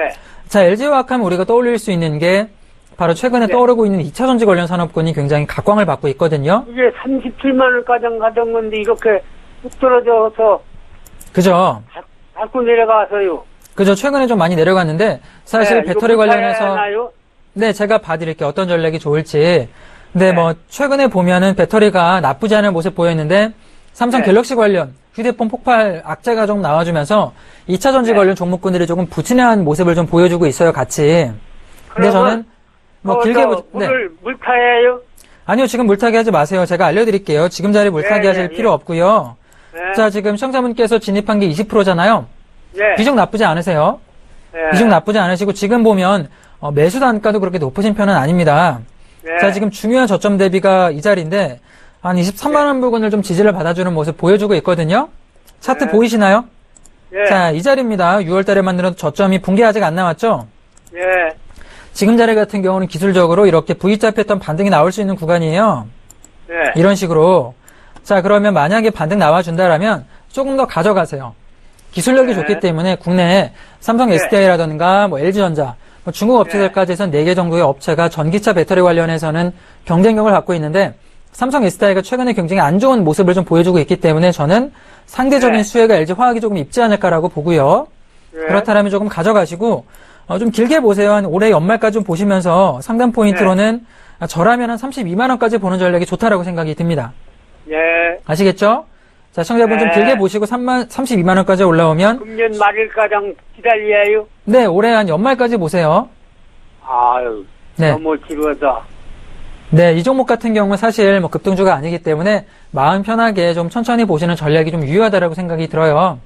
자, LG화학 하면 우리가 떠올릴 수 있는 게 바로 최근에 네. 떠오르고 있는 2차전지 관련 산업군이 굉장히 각광을 받고 있거든요. 이게 37만 원가량 가던 건데 이렇게 뚝 떨어져서 그죠? 자꾸 내려가서요. 그죠? 최근에 좀 많이 내려갔는데 사실 네, 배터리 이거 관련해서 하나요? 네, 제가 봐드릴게요. 어떤 전략이 좋을지. 근데 네. 뭐 최근에 보면은 배터리가 나쁘지 않은 모습 보였는데 삼성 네. 갤럭시 관련 휴대폰 폭발 악재가 좀 나와주면서 2차 전지 네. 관련 종목군들이 조금 부진한 모습을 좀 보여주고 있어요, 같이. 근데 그러면 저는 뭐 길게 네. 물타예요? 아니요, 지금 물타기 하지 마세요. 제가 알려드릴게요. 지금 자리 물타기 네, 하실 네, 필요 네. 없고요. 네. 자, 지금 시청자분께서 진입한 게 20%잖아요. 네. 비중 나쁘지 않으세요? 네. 비중 나쁘지 않으시고 지금 보면 매수 단가도 그렇게 높으신 편은 아닙니다. 네. 자, 지금 중요한 저점 대비가 이 자리인데 한 23만 원 부근을 좀 지지를 받아주는 모습 보여주고 있거든요. 차트 네. 보이시나요? 네. 자, 이 자리입니다. 6월 달에 만들어도 저점이 붕괴 아직 안 나왔죠? 네. 지금 자리 같은 경우는 기술적으로 이렇게 V자 패턴 반등이 나올 수 있는 구간이에요. 네. 이런 식으로. 자, 그러면 만약에 반등 나와준다라면 조금 더 가져가세요. 기술력이 네. 좋기 때문에 국내에 삼성 네. SDI라든가 뭐 LG전자, 뭐 중국 업체들까지 해서 4개 정도의 업체가 전기차 배터리 관련해서는 경쟁력을 갖고 있는데 삼성 SDI가 최근에 굉장히 안 좋은 모습을 좀 보여주고 있기 때문에 저는 상대적인 네. 수혜가 LG화학이 조금 있지 않을까라고 보고요. 네. 그렇다면 조금 가져가시고 좀 길게 보세요. 한 올해 연말까지 좀 보시면서 상담 포인트로는 저라면 한 32만 원까지 보는 전략이 좋다라고 생각이 듭니다. 네. 아시겠죠? 자, 시청자분 좀 네. 길게 보시고 32만 원까지 올라오면 금년 말일가량 기다려요? 네, 올해 한 연말까지 보세요. 아유, 네. 너무 지루하다. 네, 이 종목 같은 경우는 사실 뭐 급등주가 아니기 때문에 마음 편하게 좀 천천히 보시는 전략이 좀 유효하다라고 생각이 들어요.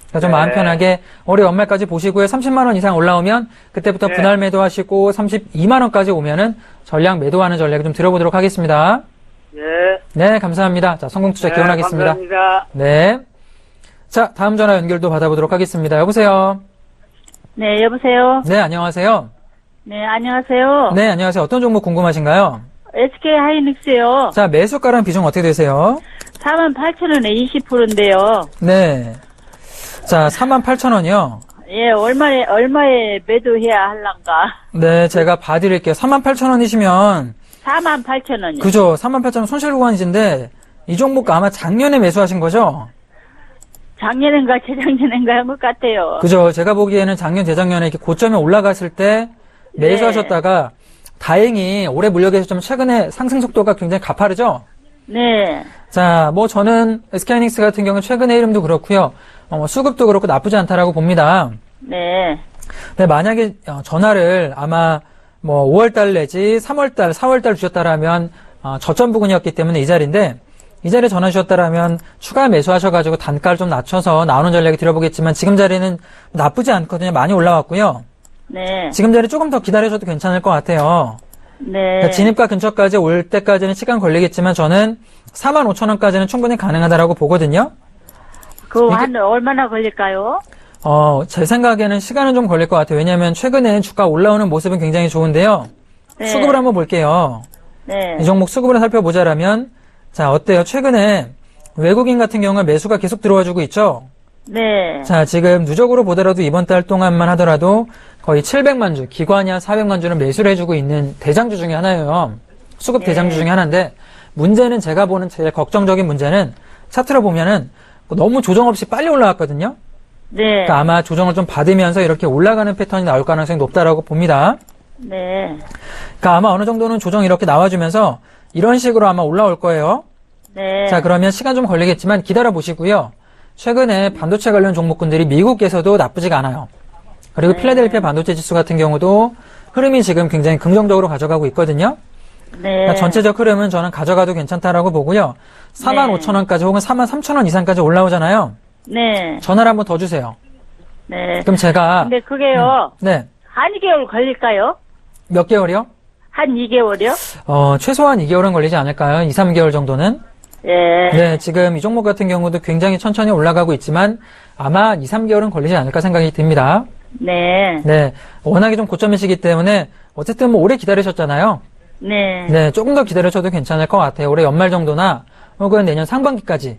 그러니까 좀 네. 마음 편하게 올해 연말까지 보시고요. 30만 원 이상 올라오면 그때부터 네. 분할 매도하시고 32만 원까지 오면은 전략 매도하는 전략을 좀 들어보도록 하겠습니다. 네. 네, 감사합니다. 자, 성공 투자 기원하겠습니다. 감사합니다. 네. 자, 다음 전화 연결도 받아보도록 하겠습니다. 여보세요? 네, 여보세요? 네, 안녕하세요. 네, 안녕하세요. 네, 안녕하세요. 어떤 종목 궁금하신가요? SK 하이닉스요. 자, 매수가랑 비중 어떻게 되세요? 48,000원에 20%인데요. 네. 자, 38,000원이요. 예, 얼마에 매도해야 할란가? 네, 제가 봐드릴게요. 38,000원이시면, 48,000원이요. 그죠? 38,000원 손실 구간이신데, 이 종목 아마 작년에 매수하신 거죠? 작년인가 재작년인가 한 것 같아요. 그죠? 제가 보기에는 작년, 재작년에 이렇게 고점에 올라갔을 때 매수하셨다가, 다행히 올해 물려 계셨지만 최근에 상승 속도가 굉장히 가파르죠? 네. 자, 뭐 저는 SK하이닉스 같은 경우는 최근의 이름도 그렇고요. 수급도 그렇고 나쁘지 않다라고 봅니다. 네. 네, 만약에 전화를 아마 뭐 5월달 내지 3월달, 4월달 주셨다라면 저점 부근이었기 때문에 이 자리인데 이 자리에 전화 주셨다라면 추가 매수하셔가지고 단가를 좀 낮춰서 나오는 전략이 들어보겠지만 지금 자리는 나쁘지 않거든요. 많이 올라왔고요. 네. 지금 자리 조금 더 기다려줘도 괜찮을 것 같아요. 네. 그러니까 진입가 근처까지 올 때까지는 시간 걸리겠지만 저는 45,000원까지는 충분히 가능하다라고 보거든요. 한 얼마나 걸릴까요? 제 생각에는 시간은 좀 걸릴 것 같아요. 왜냐하면 최근에 주가 올라오는 모습은 굉장히 좋은데요. 네. 수급을 한번 볼게요. 네. 이 종목 수급을 살펴보자라면 자, 어때요? 최근에 외국인 같은 경우는 매수가 계속 들어와주고 있죠? 네. 자, 지금 누적으로 보더라도 이번 달 동안만 하더라도 거의 700만 주, 기관이 한 400만 주는 매수를 해주고 있는 대장주 중에 하나예요. 수급 네. 대장주 중에 하나인데 문제는 제가 보는 제일 걱정적인 문제는 차트로 보면은 너무 조정 없이 빨리 올라왔거든요. 네. 그러니까 아마 조정을 좀 받으면서 이렇게 올라가는 패턴이 나올 가능성이 높다라고 봅니다. 네. 그러니까 아마 어느 정도는 조정이 이렇게 나와주면서 이런 식으로 아마 올라올 거예요. 네. 자, 그러면 시간 좀 걸리겠지만 기다려 보시고요. 최근에 반도체 관련 종목군들이 미국에서도 나쁘지가 않아요. 그리고 네. 필라델피아 반도체 지수 같은 경우도 흐름이 지금 굉장히 긍정적으로 가져가고 있거든요. 네. 그러니까 전체적 흐름은 저는 가져가도 괜찮다라고 보고요. 45,000원까지 혹은 43,000원 이상까지 올라오잖아요. 네. 전화를 한번 더 주세요. 네. 그럼 제가 근데 그게요. 네. 한 2개월 걸릴까요? 몇 개월이요? 한 2개월이요? 최소한 2개월은 걸리지 않을까요? 2, 3개월 정도는? 예. 네, 지금 이 종목 같은 경우도 굉장히 천천히 올라가고 있지만 아마 2, 3개월은 걸리지 않을까 생각이 듭니다. 네. 네, 워낙에 좀 고점이시기 때문에 어쨌든 뭐 오래 기다리셨잖아요. 네. 네, 조금 더 기다려줘도 괜찮을 것 같아요. 올해 연말 정도나 혹은 내년 상반기까지.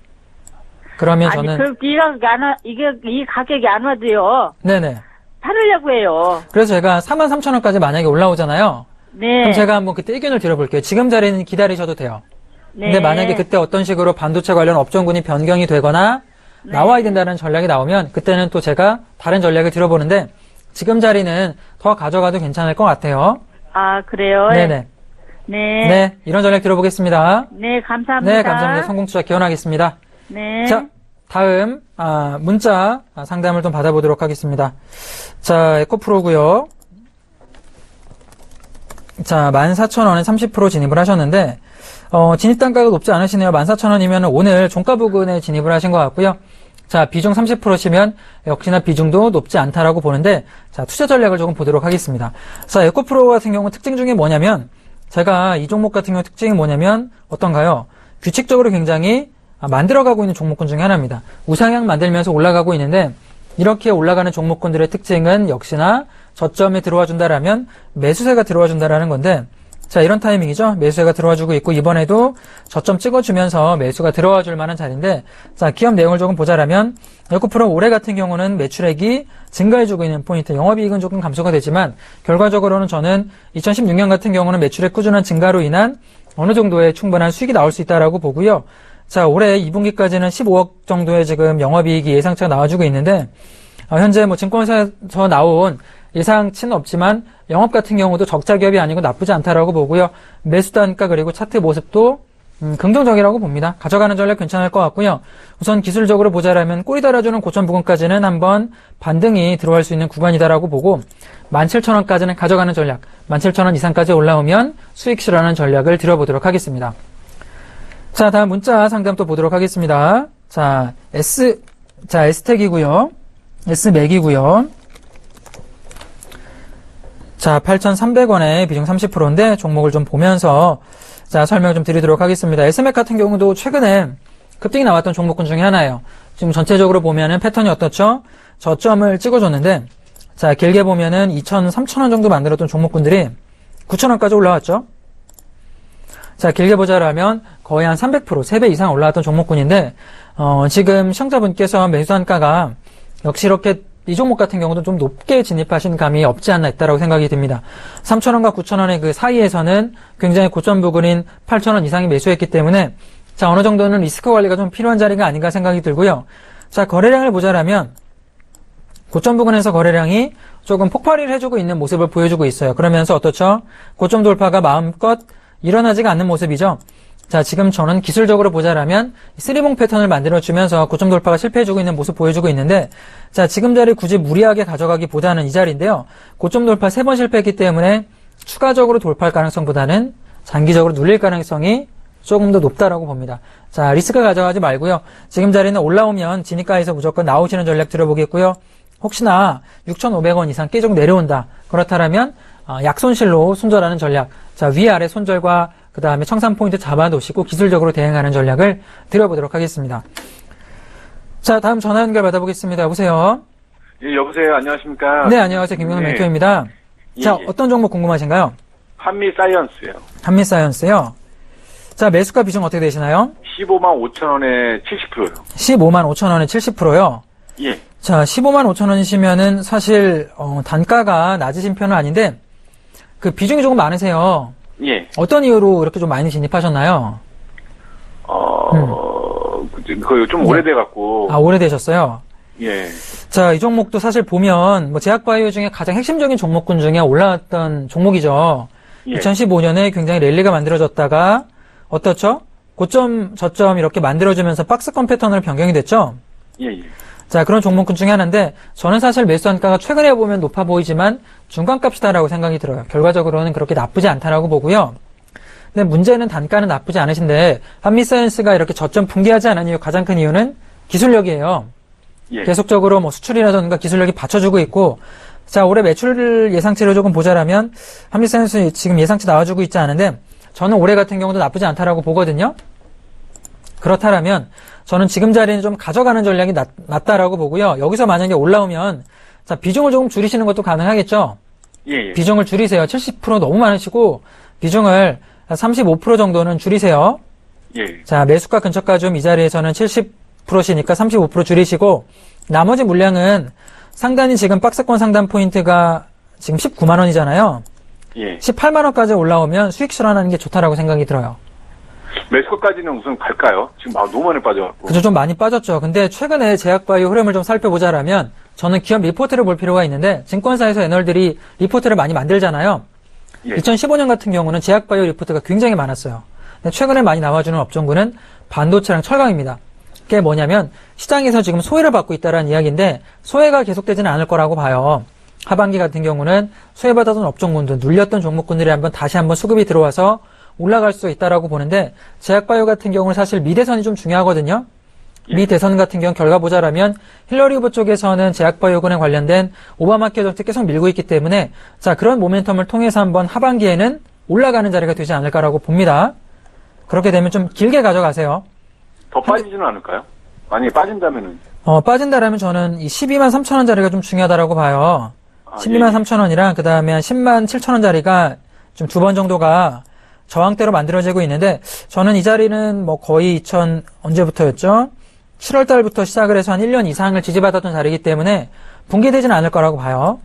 그러면 아니, 저는 이 가격이 안 와도요. 네네. 팔으려고 해요. 그래서 제가 43,000원까지 만약에 올라오잖아요. 네. 그럼 제가 한번 그때 의견을 드려볼게요. 지금 자리는 기다리셔도 돼요. 네. 근데 만약에 그때 어떤 식으로 반도체 관련 업종군이 변경이 되거나 네. 나와야 된다는 전략이 나오면 그때는 또 제가 다른 전략을 드려보는데 지금 자리는 더 가져가도 괜찮을 것 같아요. 아, 그래요? 네네. 네. 네, 이런 전략 들어보겠습니다. 네, 감사합니다. 네, 감사합니다. 성공투자 기원하겠습니다. 네. 자, 다음 문자 상담을 좀 받아보도록 하겠습니다. 자, 에코프로고요. 자, 14,000원에 30% 진입을 하셨는데 진입 단가가 높지 않으시네요. 14,000원이면 오늘 종가 부근에 진입을 하신 것 같고요. 자, 비중 30%시면 역시나 비중도 높지 않다라고 보는데 자, 투자 전략을 조금 보도록 하겠습니다. 자, 에코프로 같은 경우 특징 중에 뭐냐면 제가 이 종목 같은 경우 특징이 뭐냐면 어떤가요? 규칙적으로 굉장히 만들어가고 있는 종목군 중에 하나입니다. 우상향 만들면서 올라가고 있는데 이렇게 올라가는 종목군들의 특징은 역시나 저점에 들어와 준다라면 매수세가 들어와 준다라는 건데 자, 이런 타이밍이죠. 매수세가 들어와 주고 있고 이번에도 저점 찍어주면서 매수가 들어와 줄 만한 자리인데 자, 기업 내용을 조금 보자라면 에코프로 올해 같은 경우는 매출액이 증가해주고 있는 포인트, 영업이익은 조금 감소가 되지만 결과적으로는 저는 2016년 같은 경우는 매출액 꾸준한 증가로 인한 어느 정도의 충분한 수익이 나올 수 있다라고 보고요. 자, 올해 2분기까지는 15억 정도의 지금 영업이익이 예상치가 나와주고 있는데 현재 뭐 증권사에서 나온 예상치는 없지만 영업 같은 경우도 적자 기업이 아니고 나쁘지 않다라고 보고요. 매수 단가 그리고 차트 모습도 긍정적이라고 봅니다. 가져가는 전략 괜찮을 것 같고요. 우선 기술적으로 보자라면 꼬리 달아주는 고점 부근까지는 한번 반등이 들어갈 수 있는 구간이다라고 보고 17,000원까지는 가져가는 전략, 17,000원 이상까지 올라오면 수익 실현하는 전략을 드려보도록 하겠습니다. 자, 다음 문자 상담 또 보도록 하겠습니다. 자, S택이고요. S맥이고요. 자, 8,300원에 비중 30%인데 종목을 좀 보면서 자, 설명 좀 드리도록 하겠습니다. S맥 같은 경우도 최근에 급등이 나왔던 종목군 중에 하나예요. 지금 전체적으로 보면은 패턴이 어떻죠? 저점을 찍어줬는데 자, 길게 보면은 2,000, 3,000원 정도 만들었던 종목군들이 9,000원까지 올라왔죠? 자, 길게 보자라면 거의 한 300%, 3배 이상 올라왔던 종목군인데 지금 시청자분께서 매수 단가가 역시 이렇게 이 종목 같은 경우도 좀 높게 진입하신 감이 없지 않나 있다라고 생각이 듭니다. 3,000원과 9,000원의 그 사이에서는 굉장히 고점 부근인 8,000원 이상이 매수했기 때문에 자, 어느 정도는 리스크 관리가 좀 필요한 자리가 아닌가 생각이 들고요. 자, 거래량을 보자라면 고점 부근에서 거래량이 조금 폭발을 해주고 있는 모습을 보여주고 있어요. 그러면서 어떻죠? 고점 돌파가 마음껏 일어나지가 않는 모습이죠. 자, 지금 저는 기술적으로 보자라면 쓰리봉 패턴을 만들어주면서 고점 돌파가 실패해주고 있는 모습 보여주고 있는데 자, 지금 자리 굳이 무리하게 가져가기보다는 이 자리인데요. 고점 돌파 3번 실패했기 때문에 추가적으로 돌파할 가능성보다는 장기적으로 눌릴 가능성이 조금 더 높다라고 봅니다. 자, 리스크 가져가지 말고요. 지금 자리는 올라오면 진입가에서 무조건 나오시는 전략 들어보겠고요. 혹시나 6,500원 이상 계속 내려온다. 그렇다면 약손실로 손절하는 전략. 자, 위아래 손절과 그 다음에 청산 포인트 잡아놓으시고 기술적으로 대응하는 전략을 드려보도록 하겠습니다. 자, 다음 전화 연결 받아보겠습니다. 여보세요? 예, 여보세요. 안녕하십니까? 네, 안녕하세요. 김경남 네. 멘토입니다. 자, 예. 어떤 종목 궁금하신가요? 한미사이언스요. 한미사이언스요. 자, 매수가 비중 어떻게 되시나요? 15만 5천 원에 70%요. 15만 5천 원에 70%요. 예. 자, 15만 5천 원이시면은 사실 단가가 낮으신 편은 아닌데 그 비중이 조금 많으세요. 예. 어떤 이유로 이렇게 좀 많이 진입하셨나요? 그거 좀 오래돼갖고. 아, 오래되셨어요? 예. 자, 이 종목도 사실 보면 뭐 제약바이오 중에 가장 핵심적인 종목군 중에 올라왔던 종목이죠. 예. 2015년에 굉장히 랠리가 만들어졌다가 어떻죠? 고점, 저점 이렇게 만들어주면서 박스권 패턴으로 변경이 됐죠? 예, 예. 자, 그런 종목군 중에 하나인데 저는 사실 매수 단가가 최근에 보면 높아 보이지만 중간값이다라고 생각이 들어요. 결과적으로는 그렇게 나쁘지 않다라고 보고요. 근데 문제는 단가는 나쁘지 않으신데 한미사이언스가 이렇게 저점 붕괴하지 않은 이유 가장 큰 이유는 기술력이에요. 예. 계속적으로 뭐 수출이라든가 기술력이 받쳐주고 있고, 자, 올해 매출 예상치를 조금 보자라면, 한빛사이언스 지금 예상치 나와주고 있지 않은데, 저는 올해 같은 경우도 나쁘지 않다라고 보거든요. 그렇다라면, 저는 지금 자리는 좀 가져가는 전략이 낫다라고 보고요. 여기서 만약에 올라오면, 자, 비중을 조금 줄이시는 것도 가능하겠죠? 예. 비중을 줄이세요. 70% 너무 많으시고, 비중을 35% 정도는 줄이세요. 예. 자, 매수가 근처까지 좀 이 자리에서는 70%시니까 35% 줄이시고, 나머지 물량은 상단이 지금 박스권 상단 포인트가 지금 19만 원이잖아요. 예. 18만 원까지 올라오면 수익 실현하는 게 좋다라고 생각이 들어요. 매수가까지는 우선 갈까요? 지금 너무 많이 빠져갖고. 그죠, 좀 많이 빠졌죠. 근데 최근에 제약바이오 흐름을 좀 살펴보자라면 저는 기업 리포트를 볼 필요가 있는데 증권사에서 애널들이 리포트를 많이 만들잖아요. 예. 2015년 같은 경우는 제약바이오 리포트가 굉장히 많았어요. 근데 최근에 많이 나와주는 업종군은 반도체랑 철강입니다. 그게 뭐냐면 시장에서 지금 소외를 받고 있다는 이야기인데 소외가 계속되지는 않을 거라고 봐요. 하반기 같은 경우는 소외받았던 업종군들, 눌렸던 종목군들이 다시 한번 수급이 들어와서 올라갈 수 있다라고 보는데 제약바이오 같은 경우는 사실 미대선이 좀 중요하거든요. 미대선 같은 경우 결과 보자라면 힐러리 후보 쪽에서는 제약바이오군에 관련된 오바마 케어 정책 계속 밀고 있기 때문에 자 그런 모멘텀을 통해서 한번 하반기에는 올라가는 자리가 되지 않을까라고 봅니다. 그렇게 되면 좀 길게 가져가세요. 더 빠지지는 않을까요? 만약에 빠진다면은. 빠진다라면 저는 이 12만 3천 원 자리가 좀 중요하다라고 봐요. 12만 3천 원이랑 그 다음에 한 10만 7천 원 자리가 좀 두 번 정도가 저항대로 만들어지고 있는데 저는 이 자리는 뭐 거의 언제부터였죠? 7월 달부터 시작을 해서 한 1년 이상을 지지받았던 자리이기 때문에 붕괴되지는 않을 거라고 봐요.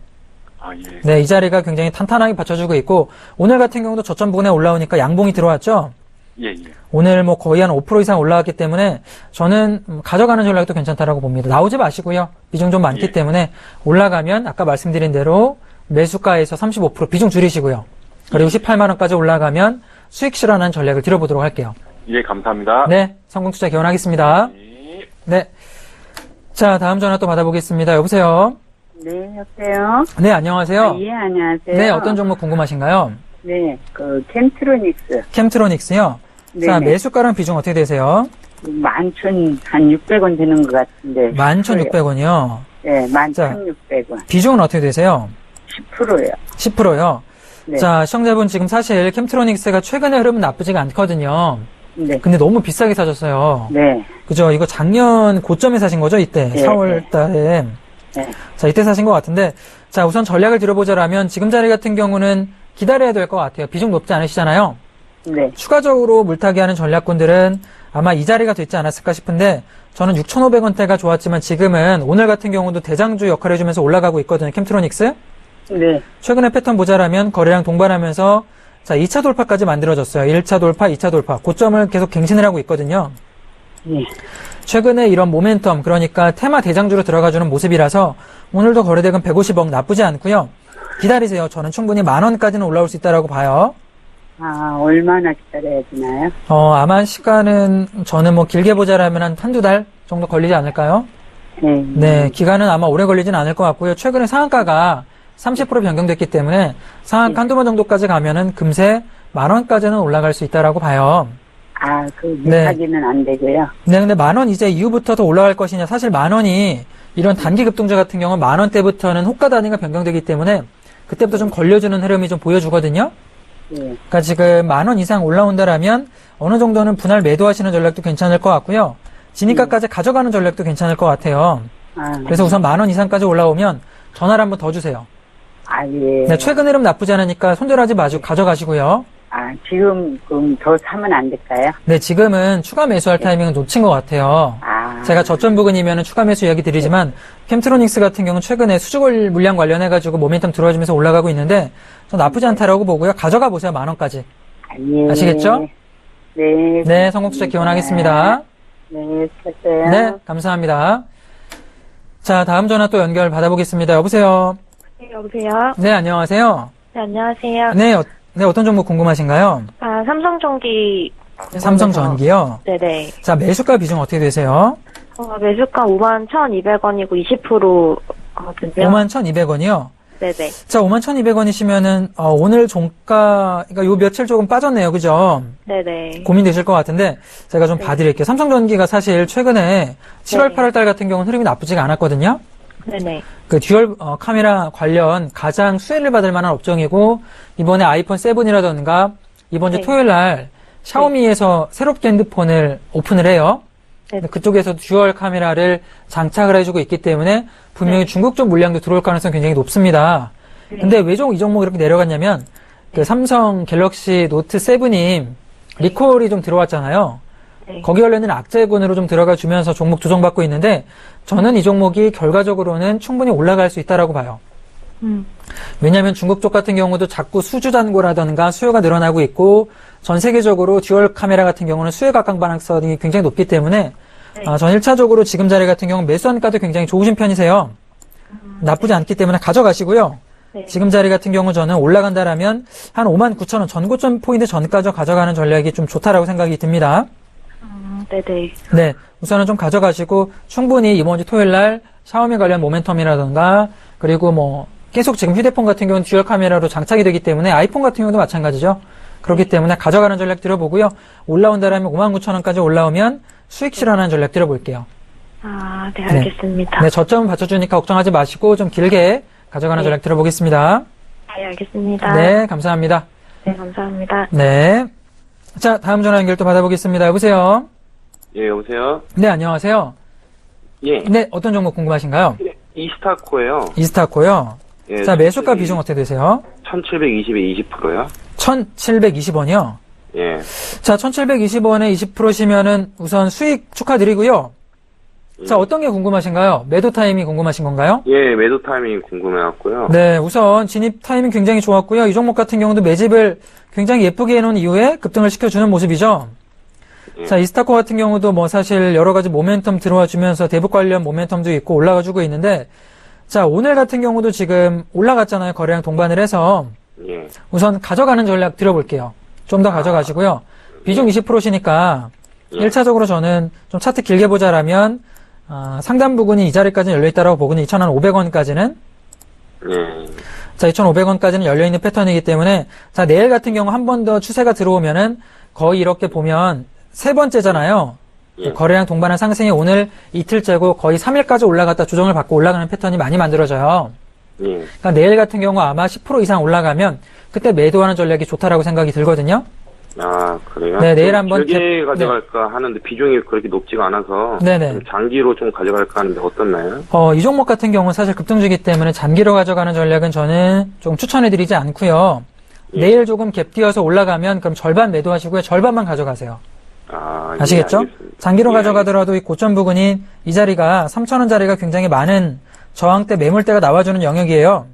예. 네, 이 자리가 굉장히 탄탄하게 받쳐주고 있고 오늘 같은 경우도 저점 부근에 올라오니까 양봉이 들어왔죠? 예. 오늘 뭐 거의 한 5% 이상 올라왔기 때문에 저는 가져가는 전략도 괜찮다라고 봅니다. 나오지 마시고요. 비중 좀 많기 때문에 올라가면 아까 말씀드린 대로 매수가에서 35% 비중 줄이시고요. 그리고 18만 원까지 올라가면 수익 실현하는 전략을 들어보도록 할게요. 예, 감사합니다. 네, 성공투자 기원하겠습니다. 네. 자, 다음 전화 또 받아보겠습니다. 여보세요? 네, 여보세요? 네, 안녕하세요. 예, 안녕하세요. 네, 어떤 종목 궁금하신가요? 네, 캠트로닉스. 캠트로닉스요? 네네. 자, 매수가랑 비중 어떻게 되세요? 11,600원 되는 것 같은데. 11,600원이요? 네, 11,600원. 비중은 어떻게 되세요? 10%요. 10%요? 네. 자, 시청자분 지금 사실 캠트로닉스가 최근의 흐름은 나쁘지가 않거든요. 네. 근데 너무 비싸게 사셨어요. 네. 그죠? 이거 작년 고점에 사신 거죠? 이때. 네, 4월 달에. 네. 자, 이때 사신 것 같은데. 자, 우선 전략을 들어보자라면 지금 자리 같은 경우는 기다려야 될 것 같아요. 비중 높지 않으시잖아요. 네. 추가적으로 물타기 하는 전략군들은 아마 이 자리가 됐지 않았을까 싶은데 저는 6,500원대가 좋았지만 지금은 오늘 같은 경우도 대장주 역할을 해주면서 올라가고 있거든요. 캠트로닉스. 네. 최근에 패턴 보자라면 거래량 동반하면서 자 2차 돌파까지 만들어졌어요. 1차 돌파, 2차 돌파. 고점을 계속 갱신을 하고 있거든요. 네. 최근에 이런 모멘텀 그러니까 테마 대장주로 들어가주는 모습이라서 오늘도 거래대금 150억 나쁘지 않고요. 기다리세요. 저는 충분히 10,000원까지는 올라올 수 있다고 봐요. 아, 얼마나 기다려야 되나요? 아마 시간은 저는 뭐 길게 보자라면 한두 달 정도 걸리지 않을까요? 네. 네, 기간은 아마 오래 걸리진 않을 것 같고요. 최근에 상한가가 30% 변경됐기 때문에 상한가 한두 번 정도까지 가면은 금세 10,000원까지는 올라갈 수 있다라고 봐요. 아, 네. 무사기는 안 되고요. 네, 근데 10,000원 이제 이후부터 더 올라갈 것이냐. 사실 10,000원이 이런 단기 급등주 같은 경우는 10,000원대부터는 호가 단위가 변경되기 때문에 그때부터 좀 걸려주는 흐름이 좀 보여주거든요. 네. 그러니까 지금 10,000원 이상 올라온다라면 어느 정도는 분할 매도하시는 전략도 괜찮을 것 같고요. 진입가까지 가져가는 전략도 괜찮을 것 같아요. 아, 그래서 우선 10,000원 이상까지 올라오면 전화를 한번 더 주세요. 아, 예. 네, 최근 흐름 나쁘지 않으니까 손절하지 마시고 가져가시고요. 아, 지금, 그럼 더 사면 안 될까요? 네, 지금은 추가 매수할 타이밍은 놓친 것 같아요. 아. 제가 저점 부근이면 추가 매수 이야기 드리지만 캠트로닉스 같은 경우는 최근에 수주골 물량 관련해가지고 모멘텀 들어와주면서 올라가고 있는데 전 나쁘지 않다라고 보고요. 가져가 보세요. 10,000원까지. 아, 예. 아시겠죠? 네. 네, 성공투자 기원하겠습니다. 네, 됐어요. 네, 감사합니다. 자, 다음 전화 또 연결 받아보겠습니다. 여보세요? 네, 여보세요? 네, 안녕하세요. 네, 안녕하세요. 네, 네, 어떤 종목 궁금하신가요? 아, 삼성전기. 삼성전기요? 네네. 자, 매수가 비중 어떻게 되세요? 매수가 51,200원이고 20%거든요. 51,200원이요? 네네. 자, 51,200원이시면은, 오늘 종가, 그러니까 요 며칠 조금 빠졌네요. 그죠? 네네. 고민되실 것 같은데, 제가 좀 봐드릴게요. 삼성전기가 사실 최근에 7월, 네. 8월 달 같은 경우는 흐름이 나쁘지가 않았거든요. 네네. 그 듀얼 카메라 관련 가장 수혜를 받을 만한 업종이고, 이번에 아이폰 7이라던가, 이번 주 네. 토요일 날 샤오미에서 새롭게 핸드폰을 오픈을 해요. 네. 그쪽에서 듀얼 카메라를 장착을 해주고 있기 때문에 분명히 네. 중국 쪽 물량도 들어올 가능성이 굉장히 높습니다. 네. 근데 왜 이 종목이 이렇게 내려갔냐면 그 삼성 갤럭시 노트 7이 리콜이 좀 들어왔잖아요. 네. 거기 관련된 악재군으로 좀 들어가 주면서 종목 조정받고 있는데 저는 이 종목이 결과적으로는 충분히 올라갈 수 있다라고 봐요. 왜냐하면 중국 쪽 같은 경우도 자꾸 수주 잔고라든가 수요가 늘어나고 있고 전 세계적으로 듀얼 카메라 같은 경우는 수요 각광 반응성이 굉장히 높기 때문에 전 1차적으로 지금 자리 같은 경우 매수한가도 굉장히 좋으신 편이세요. 나쁘지 않기 때문에 가져가시고요. 네. 지금 자리 같은 경우 저는 올라간다라면 한 59,000원 전고점 포인트 전까지 가져가는 전략이 좀 좋다라고 생각이 듭니다. 네네. 네, 우선은 좀 가져가시고 충분히 이번 주 토요일 날 샤오미 관련 모멘텀이라든가 그리고 뭐 계속 지금 휴대폰 같은 경우는 듀얼 카메라로 장착이 되기 때문에 아이폰 같은 경우도 마찬가지죠. 그렇기 때문에 가져가는 전략 들어보고요. 올라온다라면 59,000원까지 올라오면 수익 실현하는 전략 들어볼게요. 아, 네, 알겠습니다. 네, 저점 받쳐주니까 걱정하지 마시고 좀 길게 가져가는 네. 전략 들어보겠습니다. 네, 알겠습니다. 네, 감사합니다. 네, 감사합니다. 네. 자, 다음 전화 연결 또 받아보겠습니다. 여보세요? 예, 여보세요? 네, 안녕하세요. 예. 네, 어떤 종목 궁금하신가요? 이스타코예요. 이스타코요. 예, 자, 매수가 비중 어떻게 되세요? 1720에 20%요? 1720원이요. 예. 자, 1720원에 20%시면은 우선 수익 축하드리고요. 자, 어떤 게 궁금하신가요? 매도 타이밍 궁금하신 건가요? 예, 매도 타이밍 궁금해갖고요. 네, 우선 진입 타이밍 굉장히 좋았고요. 이 종목 같은 경우도 매집을 굉장히 예쁘게 해놓은 이후에 급등을 시켜주는 모습이죠. 예. 자, 이스타코 같은 경우도 뭐 사실 여러 가지 모멘텀 들어와 주면서 대북 관련 모멘텀도 있고 올라가주고 있는데, 자, 오늘 같은 경우도 지금 올라갔잖아요. 거래량 동반을 해서. 예. 우선 가져가는 전략 들어볼게요. 좀 더 가져가시고요. 비중 20%시니까 예. 1차적으로 저는 좀 차트 길게 보자라면 상단 부근이 이 자리까지는 열려있다라고 보고는 2,500원까지는 예. 자, 2,500원까지는 열려있는 패턴이기 때문에 자, 내일 같은 경우 한 번 더 추세가 들어오면은 거의 이렇게 보면 세 번째잖아요. 예. 거래량 동반한 상승이 오늘 이틀째고 거의 3일까지 올라갔다 조정을 받고 올라가는 패턴이 많이 만들어져요. 예. 그러니까 내일 같은 경우 아마 10% 이상 올라가면 그때 매도하는 전략이 좋다라고 생각이 들거든요. 아, 그래요? 네, 내일 좀 한번 길게 가져갈까 하는데 비중이 그렇게 높지가 않아서. 네네. 좀 장기로 좀 가져갈까 하는데 어떻나요? 이 종목 같은 경우는 사실 급등주기 때문에 장기로 가져가는 전략은 저는 좀 추천해드리지 않고요. 예. 내일 조금 갭 띄어서 올라가면 그럼 절반 매도하시고요. 절반만 가져가세요. 아, 아시겠죠? 예, 알겠습니다. 장기로 예, 가져가더라도 이 고점 부근인 이 자리가 3,000원 자리가 굉장히 많은 저항대 매물대가 나와주는 영역이에요.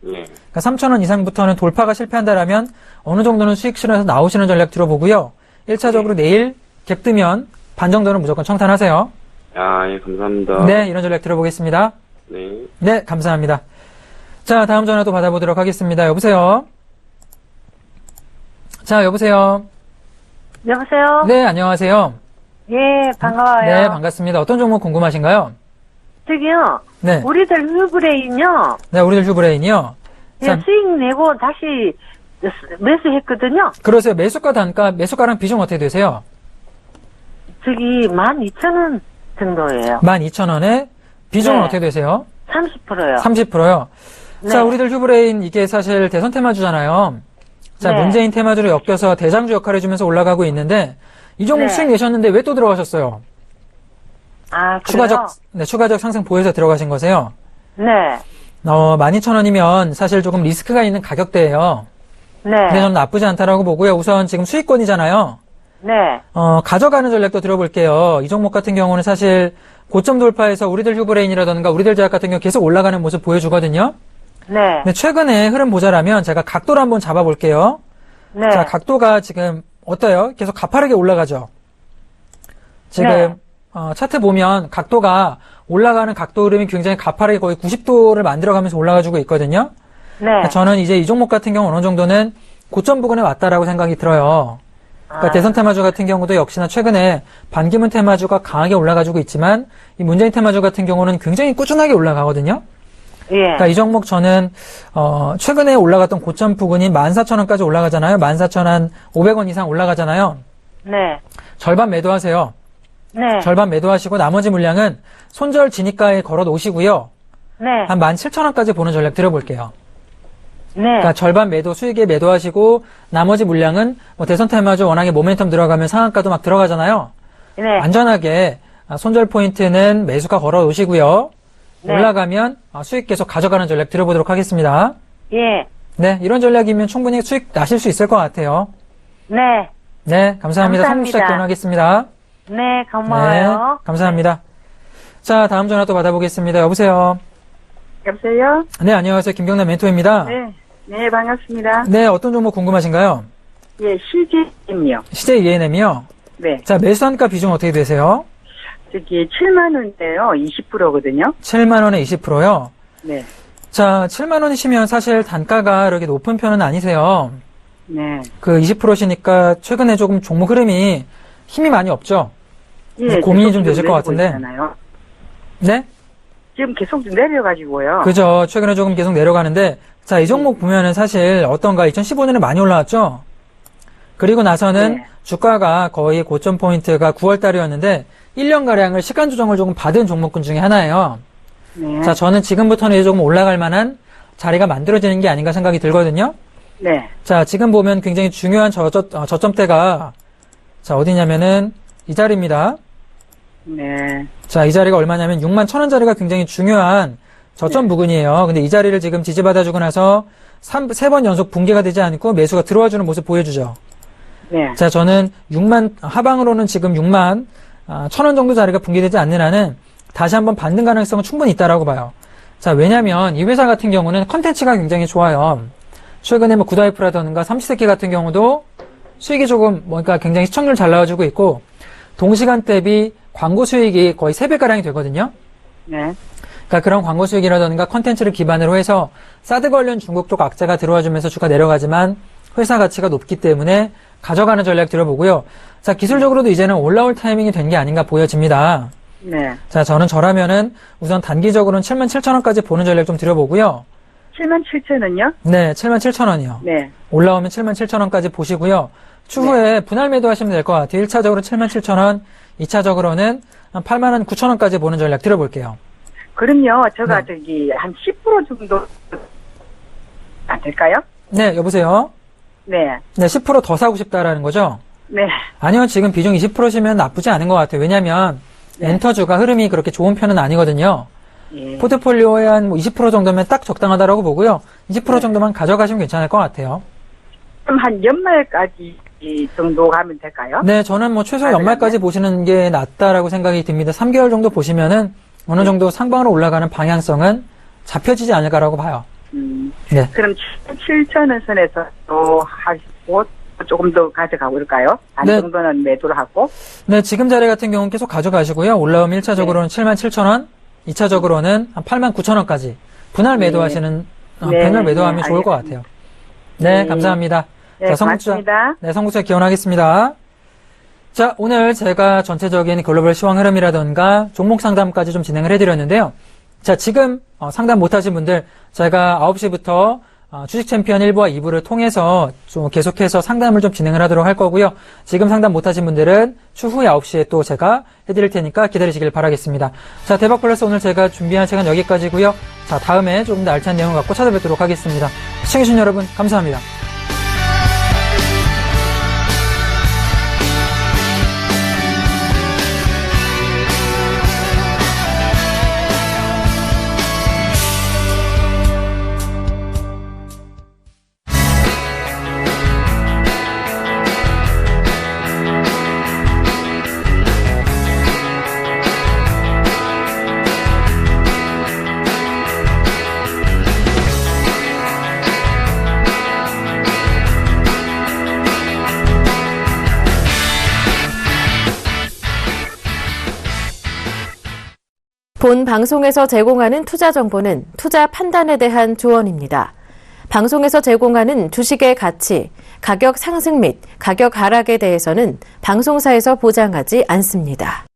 예. 그러니까 3,000원 이상부터는 돌파가 실패한다라면 어느 정도는 수익 실현해서 나오시는 전략 들어보고요. 1차적으로 내일 갭 뜨면 반 정도는 무조건 청탄하세요. 아, 예, 감사합니다. 네, 이런 전략 들어보겠습니다. 네. 네, 감사합니다. 자, 다음 전화 또 받아보도록 하겠습니다. 여보세요? 자, 여보세요? 여보세요? 네, 안녕하세요. 예, 반가워요. 네, 반갑습니다. 어떤 종목 궁금하신가요? 저기요, 네. 우리들 휴브레인요, 네, 우리들 휴브레인이요. 예, 자, 수익 내고 다시 매수했거든요. 그러세요. 매수가 단가, 매수가랑 비중 어떻게 되세요? 저기 12,000원 정도예요. 12,000원에 비중은 네. 어떻게 되세요? 30%요. 30%요. 네. 자, 우리들 휴브레인 이게 사실 대선 테마주잖아요. 자, 네. 문재인 테마주로 엮여서 대장주 역할을 해주면서 올라가고 있는데 이 종목 네. 수익 내셨는데 왜 또 들어가셨어요? 아, 그래요? 추가적 상승 보여서 들어가신 거세요? 네. 12,000원이면 사실 조금 리스크가 있는 가격대예요. 네. 근데 좀 나쁘지 않다라고 보고요. 우선 지금 수익권이잖아요. 네. 가져가는 전략도 들어볼게요. 이 종목 같은 경우는 사실 고점 돌파해서 우리들 휴브레인이라던가 우리들 제약 같은 경우 계속 올라가는 모습 보여주거든요. 네. 근데 최근에 흐름 보자라면 제가 각도를 한번 잡아볼게요. 네. 자, 각도가 지금 어때요? 계속 가파르게 올라가죠? 지금, 네. 차트 보면 각도가 올라가는 각도 흐름이 굉장히 가파르게 거의 90도를 만들어가면서 올라가지고 있거든요. 네. 저는 이제 이 종목 같은 경우 어느 정도는 고점 부근에 왔다라고 생각이 들어요. 그러니까 아. 대선 테마주 같은 경우도 역시나 최근에 반기문 테마주가 강하게 올라가지고 있지만 이 문재인 테마주 같은 경우는 굉장히 꾸준하게 올라가거든요. 예. 그러니까 이 종목 저는 최근에 올라갔던 고점 부근이 14,000원까지 올라가잖아요. 14,500원 이상 올라가잖아요. 네. 절반 매도하세요. 네. 절반 매도하시고 나머지 물량은 손절 진입가에 걸어 놓으시고요. 네. 한 17,000원까지 보는 전략 들어볼게요. 네. 그러니까 절반 매도 수익에 매도하시고 나머지 물량은 뭐 대선 테마주 워낙에 모멘텀 들어가면 상한가도 막 들어가잖아요. 네. 안전하게 손절 포인트는 매수가 걸어 놓으시고요. 네. 올라가면 수익 계속 가져가는 전략 들어보도록 하겠습니다. 예. 네, 이런 전략이면 충분히 수익 나실 수 있을 것 같아요. 네. 네, 감사합니다. 성공시작 기원하겠습니다. 네, 고마워요. 네, 감사합니다. 자, 다음 전화 또 받아보겠습니다. 여보세요. 여보세요? 네, 안녕하세요. 김경남 멘토입니다. 네. 네, 반갑습니다. 네, 어떤 종목 궁금하신가요? 예, CJM이요. CJ ENM이요? 네. 자, 매수한가 비중 어떻게 되세요? 저기 7만원대요. 20%거든요. 7만원에 20%요? 네. 자, 7만원이시면 사실 단가가 그렇게 높은 편은 아니세요. 네. 그 20%시니까 최근에 조금 종목 흐름이 힘이 많이 없죠? 예, 고민이 좀 계속 되실 것 같은데. 있잖아요. 네? 지금 계속 내려가지고요. 그죠. 최근에 조금 계속 내려가는데, 자, 이 종목 보면은 사실 어떤가 2015년에 많이 올라왔죠? 그리고 나서는 네. 주가가 거의 고점 포인트가 9월 달이었는데, 1년가량을 시간 조정을 조금 받은 종목군 중에 하나예요. 네. 자, 저는 지금부터는 이제 조금 올라갈 만한 자리가 만들어지는 게 아닌가 생각이 들거든요. 네. 자, 지금 보면 굉장히 중요한 저점대가, 자, 어디냐면은 이 자리입니다. 네. 자, 이 자리가 얼마냐면 61,000원짜리가 굉장히 중요한 저점 부근이에요. 근데 이 자리를 지금 지지받아주고 나서 3번 연속 붕괴가 되지 않고 매수가 들어와주는 모습 보여주죠. 네. 자, 저는 하방으로는 지금 61,000원 정도 자리가 붕괴되지 않는 한은 다시 한번 받는 가능성은 충분히 있다라고 봐요. 자, 왜냐면 이 회사 같은 경우는 컨텐츠가 굉장히 좋아요. 최근에 뭐 굿와이프라던가 삼시세끼 같은 경우도 수익이 조금 뭔가 굉장히 시청률 잘 나와주고 있고, 동시간 대비 광고 수익이 거의 3배가량이 되거든요. 네. 그러니까 그런 광고 수익이라던가 컨텐츠를 기반으로 해서 사드 관련 중국 쪽 악재가 들어와주면서 주가 내려가지만 회사 가치가 높기 때문에 가져가는 전략 들어보고요. 자, 기술적으로도 이제는 올라올 타이밍이 된 게 아닌가 보여집니다. 네. 자, 저라면은 우선 단기적으로는 77,000원까지 보는 전략 좀 들어보고요. 77,000원요? 네, 77,000원이요. 네. 올라오면 77,000원까지 보시고요. 추후에 분할 매도하시면 될 것 같아요. 1차적으로 77,000원, 2차적으로는 한 89,000원 9천원까지 보는 전략 들어볼게요. 그럼요. 제가 네. 저기 한 10% 정도 안 될까요? 네, 여보세요? 네. 네, 10% 더 사고 싶다라는 거죠? 네. 아니요, 지금 비중 20%시면 나쁘지 않은 것 같아요. 왜냐면 네. 엔터주가 흐름이 그렇게 좋은 편은 아니거든요. 예. 포트폴리오에 한 20% 정도면 딱 적당하다라고 보고요. 20% 네. 정도만 가져가시면 괜찮을 것 같아요. 그럼 한 연말까지 정도 가면 될까요? 네, 저는 뭐 최소 연말까지 보시는 게 낫다라고 생각이 듭니다. 3개월 정도 보시면은 어느 정도 상방으로 올라가는 방향성은 잡혀지지 않을까라고 봐요. 네. 그럼 7,000원 선에서 또 하시고 조금 더 가져가고 그럴까요? 반 네. 정도는 매도를 하고. 네, 지금 자리 같은 경우는 계속 가져가시고요. 올라오면 1차적으로는 77,000원, 2차적으로는 한 89,000원까지 분할 매도하시는, 네. 분할 매도하면 좋을 것 같아요. 네, 네. 감사합니다. 네, 고맙습니다. 네, 성공수에 기원하겠습니다. 자, 오늘 제가 전체적인 글로벌 시황 흐름이라던가 종목 상담까지 좀 진행을 해드렸는데요. 자, 지금 상담 못하신 분들 제가 9시부터 주식 챔피언 1부와 2부를 통해서 좀 계속해서 상담을 좀 진행을 하도록 할 거고요. 지금 상담 못하신 분들은 추후에 9시에 또 제가 해드릴 테니까 기다리시길 바라겠습니다. 자, 대박 플러스 오늘 제가 준비한 시간 여기까지고요. 자, 다음에 조금 더 알찬 내용을 갖고 찾아뵙도록 하겠습니다. 시청해주신 여러분 감사합니다. 본 방송에서 제공하는 투자 정보는 투자 판단에 대한 조언입니다. 방송에서 제공하는 주식의 가치, 가격 상승 및 가격 하락에 대해서는 방송사에서 보장하지 않습니다.